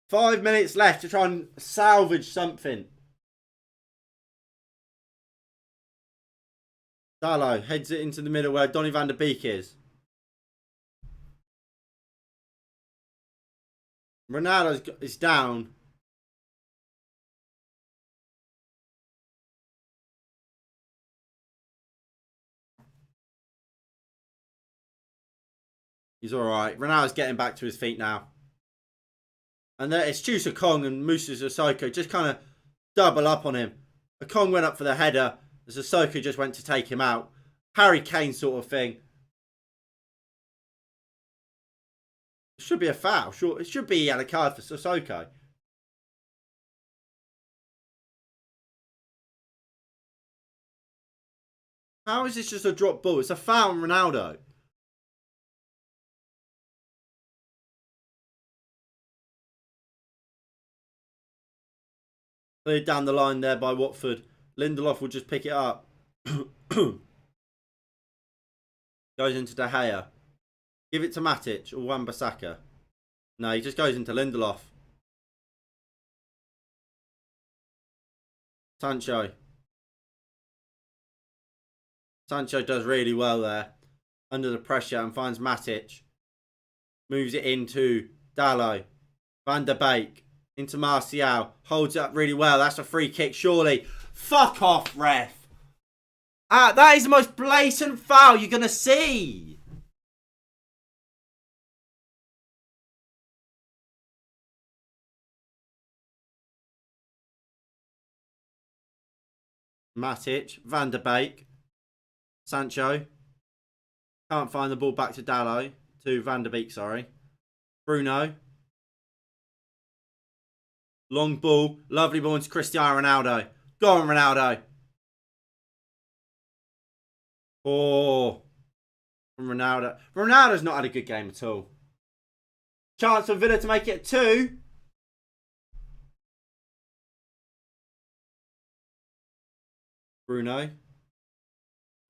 Five minutes left to try and salvage something. Dallow heads it into the middle where Donny van der Beek is. Ronaldo is down. He's alright. Ronaldo's getting back to his feet now. And there it's Chusa Kong and Musa Sissoko just kind of double up on him. Kong went up for the header. Sissoko just went to take him out. Harry Kane sort of thing. It should be a foul. Sure, it should be he had a card for Sissoko. How is this just a drop ball? It's a foul on Ronaldo. They're down the line there by Watford. Lindelof will just pick it up. Goes into De Gea. Give it to Matic or Wan-Bissaka. No, he just goes into Lindelof. Sancho. Sancho does really well there. Under the pressure and finds Matic. Moves it into Dalot. Van der Beek. Into Martial. Holds it up really well. That's a free kick, surely. Fuck off, ref. That is the most blatant foul you're going to see. Matic. Van der Beek. Sancho. Can't find the ball back to Dalot. To Van der Beek, sorry. Bruno. Long ball. Lovely ball into Cristiano Ronaldo. Go on, Ronaldo. Oh. From Ronaldo. Ronaldo's not had a good game at all. Chance for Villa to make it 2. Bruno.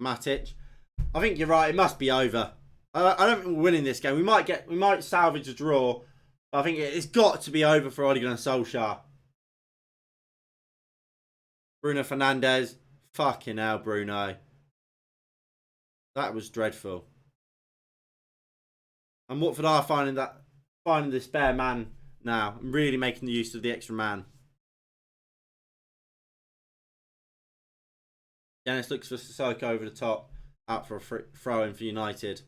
Matic. I think you're right. It must be over. I don't think we're winning this game. We might salvage a draw. But I think it's got to be over for Ole Gunnar Solskjaer. Bruno Fernandes. Fucking hell, Bruno. That was dreadful. And Watford are finding the spare man now and really making the use of the extra man. Dennis looks for Sissoko over the top. Out for a throw-in for United.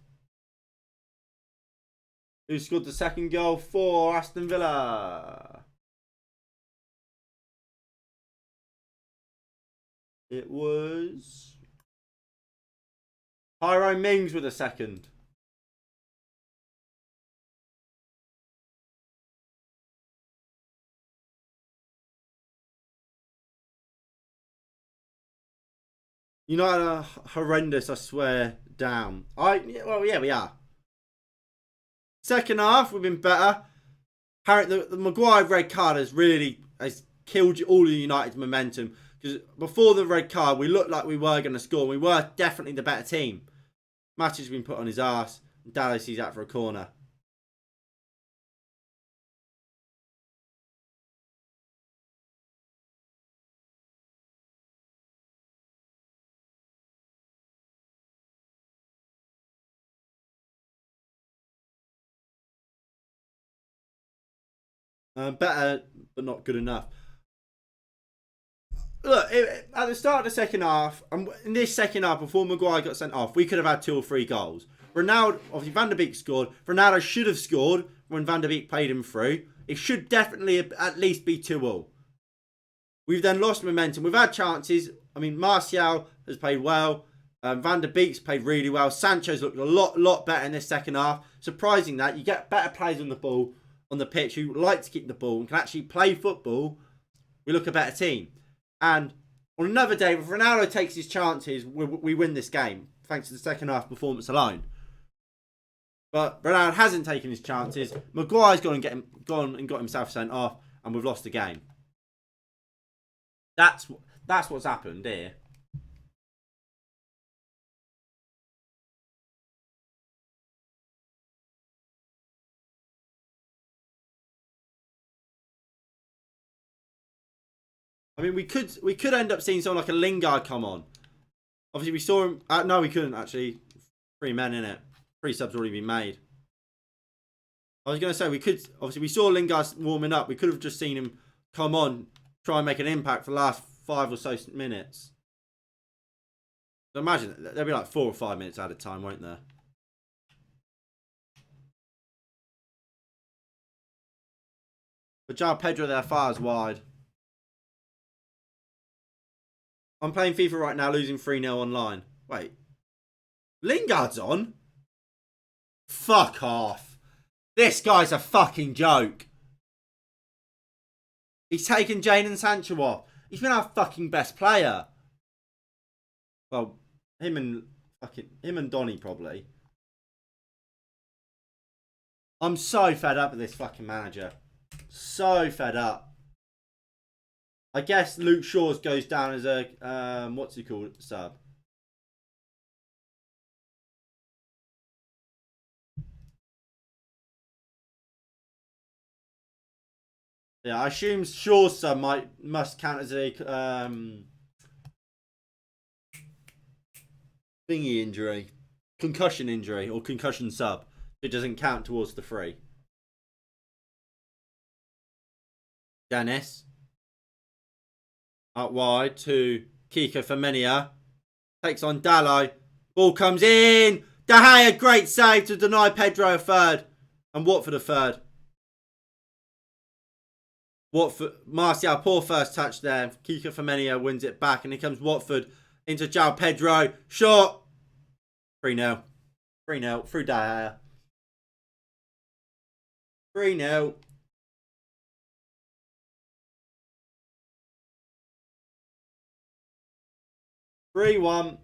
Who scored the second goal for Aston Villa? It was Tyrone Mings with a second. United are horrendous, I swear, down. Well, yeah, we are. Second half, we've been better. Apparently, the Maguire red card has killed all of United's momentum. Because before the red card, we looked like we were going to score. We were definitely the better team. Match has been put on his arse. And Dallas sees out for a corner. Better, but not good enough. Look, at the start of the second half, and in this second half, before Maguire got sent off, we could have had 2 or 3 goals. Ronaldo, obviously Van der Beek scored. Ronaldo should have scored when Van der Beek played him through. It should definitely at least be 2-2. We've then lost momentum. We've had chances. I mean, Martial has played well. Van der Beek's played really well. Sancho's looked a lot better in this second half. Surprising that you get better players on the ball, on the pitch, who like to keep the ball and can actually play football. We look a better team. And on another day, if Ronaldo takes his chances, we win this game, thanks to the second half performance alone. But Ronaldo hasn't taken his chances. Maguire's gone and got himself sent off, and we've lost the game. That's what's happened here. I mean, we could end up seeing someone like a Lingard come on. Obviously, we saw him. No, we couldn't actually. 3 men in it. 3 subs already been made. I was going to say we could. Obviously, we saw Lingard warming up. We could have just seen him come on, try and make an impact for the last 5 or so minutes. So imagine there'll be like 4 or 5 minutes at a time, won't there? But João Pedro there fires wide. I'm playing FIFA right now, losing 3-0 online. Wait. Lingard's on? Fuck off. This guy's a fucking joke. He's taken Jadon Sancho off. He's been our fucking best player. Well, him and Donny probably. I'm so fed up with this fucking manager. So fed up. I guess Luke Shaw's goes down as a what's he called, sub. Yeah, I assume Shaw's sub must count as a thingy injury, concussion injury, or concussion sub. It doesn't count towards the 3. Dennis. Out wide to Kiko Femenia. Takes on Dallo. Ball comes in. De Gea, great save to deny Pedro a third. And Watford a third. Watford, Martial, poor first touch there. Kiko Femenia wins it back. And here comes Watford into João Pedro. Shot. 3-0. 3-0 through De Gea. 3-0. Three-one.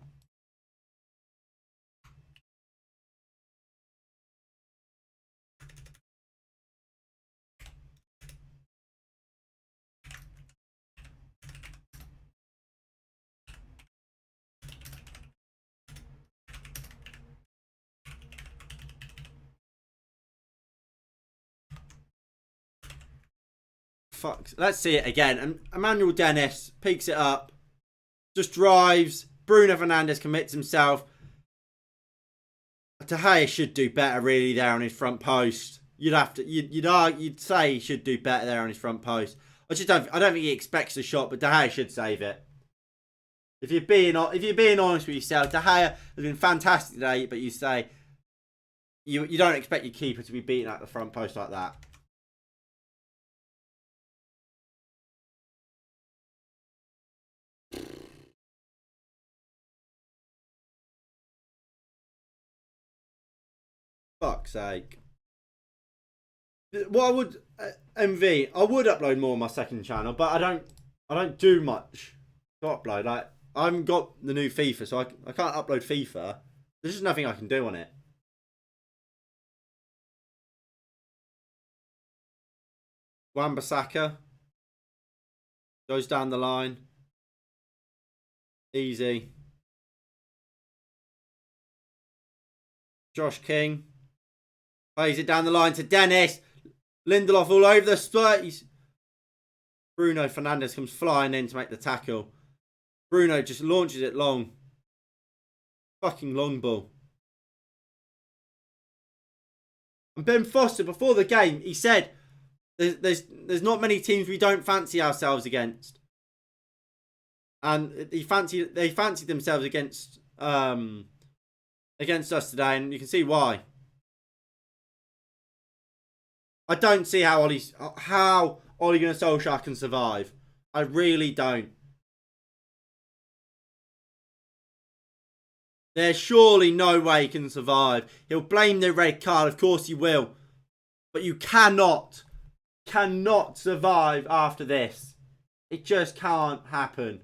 Fuck. Let's see it again. And Emmanuel Dennis peaks it up. Just drives. Bruno Fernandes commits himself. De Gea should do better really there on his front post. You'd say he should do better there on his front post. I don't think he expects the shot, but De Gea should save it. If you're being honest with yourself, De Gea has been fantastic today, but you say you don't expect your keeper to be beaten at the front post like that. Fuck's sake. What I would MV, I would upload more on my second channel, but I don't do much to upload. Like, I haven't got the new FIFA, so I can't upload FIFA. There's just nothing I can do on it. Wan-Bissaka goes down the line. Easy. Josh King plays it down the line to Dennis. Lindelof all over the space. Bruno Fernandes comes flying in to make the tackle. Bruno just launches it long. Fucking long ball. And Ben Foster, before the game, he said there's not many teams we don't fancy ourselves against. And they fancied themselves against us today, and you can see why. I don't see how Ole Gunnar Solskjaer can survive. I really don't. There's surely no way he can survive. He'll blame the red card, of course he will. But you cannot survive after this. It just can't happen.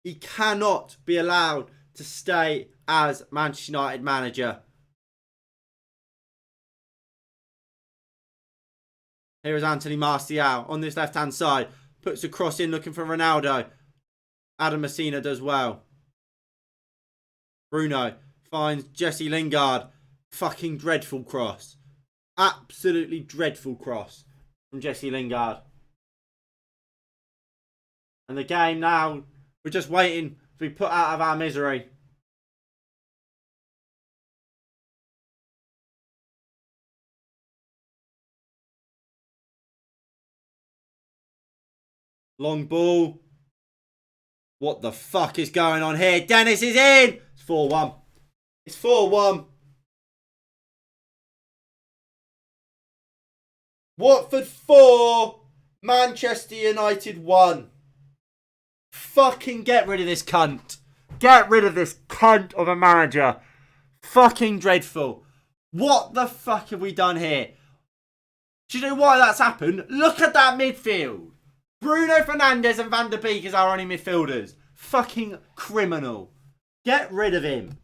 He cannot be allowed to stay as Manchester United manager. Here is Anthony Martial on this left-hand side. Puts a cross in looking for Ronaldo. Adam Messina does well. Bruno finds Jesse Lingard. Fucking dreadful cross. Absolutely dreadful cross from Jesse Lingard. And the game now, we're just waiting to be put out of our misery. Long ball. What the fuck is going on here? Dennis is in. It's 4-1. It's 4-1. Watford 4. Manchester United 1. Fucking get rid of this cunt. Get rid of this cunt of a manager. Fucking dreadful. What the fuck have we done here? Do you know why that's happened? Look at that midfield. Bruno Fernandes and Van der Beek is our only midfielders. Fucking criminal. Get rid of him.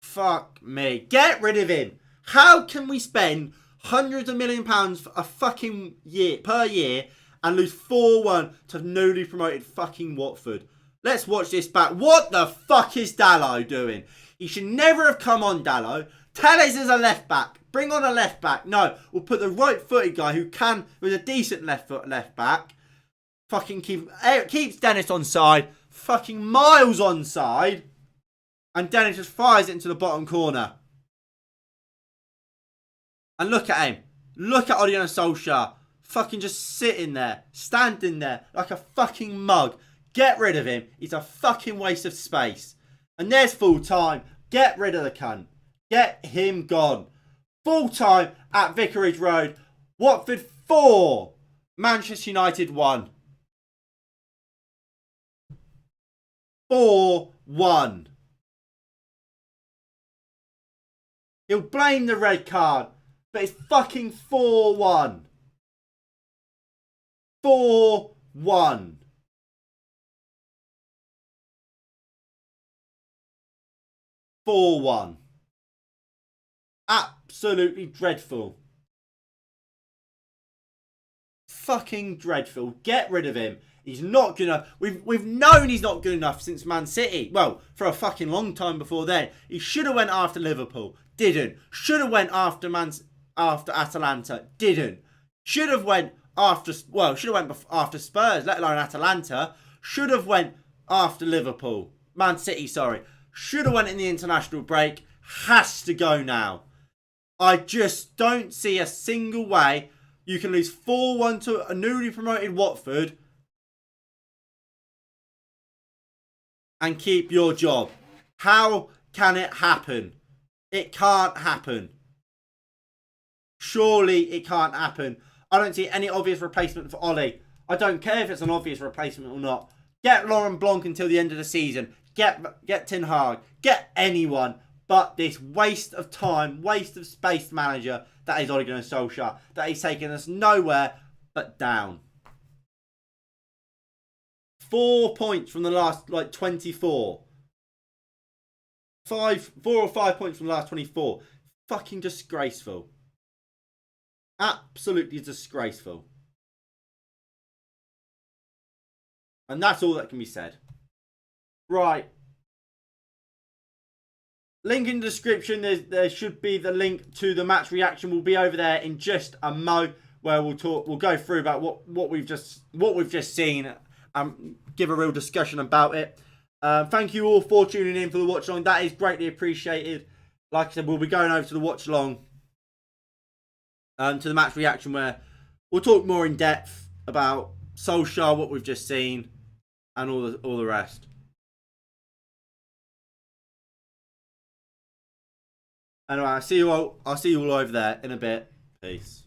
Fuck me. Get rid of him. How can we spend hundreds of £1 million for a fucking year per year and lose 4-1 to newly promoted fucking Watford? Let's watch this back. What the fuck is Dalot doing? He should never have come on, Dalot. Telles is a left back. Bring on a left back. No, we'll put the right-footed guy who's a decent left back. Fucking keeps Dennis on side. Fucking miles on side. And Dennis just fires it into the bottom corner. And look at him. Look at Odion Solskjaer. Fucking just sitting there. Standing there like a fucking mug. Get rid of him. He's a fucking waste of space. And there's full time. Get rid of the cunt. Get him gone. Full time at Vicarage Road. Watford 4. Manchester United 1. 4-1. He'll blame the red card. But it's fucking 4-1. 4-1. 4-1. Absolutely dreadful. Fucking dreadful. Get rid of him. He's not good enough. We've known he's not good enough since Man City. Well, for a fucking long time before then. He should have went after Liverpool. Didn't. Should have went after Atalanta. Didn't. Should have went after after Spurs, let alone Atalanta. Should have went after Liverpool. Man City, sorry. Should have went in the international break. Has to go now. I just don't see a single way you can lose 4-1 to a newly promoted Watford and keep your job. How can it happen? It can't happen. Surely it can't happen. I don't see any obvious replacement for Ollie. I don't care if it's an obvious replacement or not. Get Laurent Blanc until the end of the season. Get Ten Hag. Get anyone. But this waste of time, waste of space manager that is Ole Gunnar Solskjaer, that is taking us nowhere but down. 4 points from the last 24. 4 or 5 points from the last 24. Fucking disgraceful. Absolutely disgraceful. And that's all that can be said. Right. Link in the description. There should be the link to the match reaction. Will be over there in just a mo, where we'll go through about what we've just seen and give a real discussion about it. Thank you all for tuning in for the watch along. That is greatly appreciated. Like I said, we'll be going over to the watch along, to the match reaction, where we'll talk more in depth about Solskjaer, what we've just seen, and all the rest. Anyway, I'll see you all over there in a bit. Peace.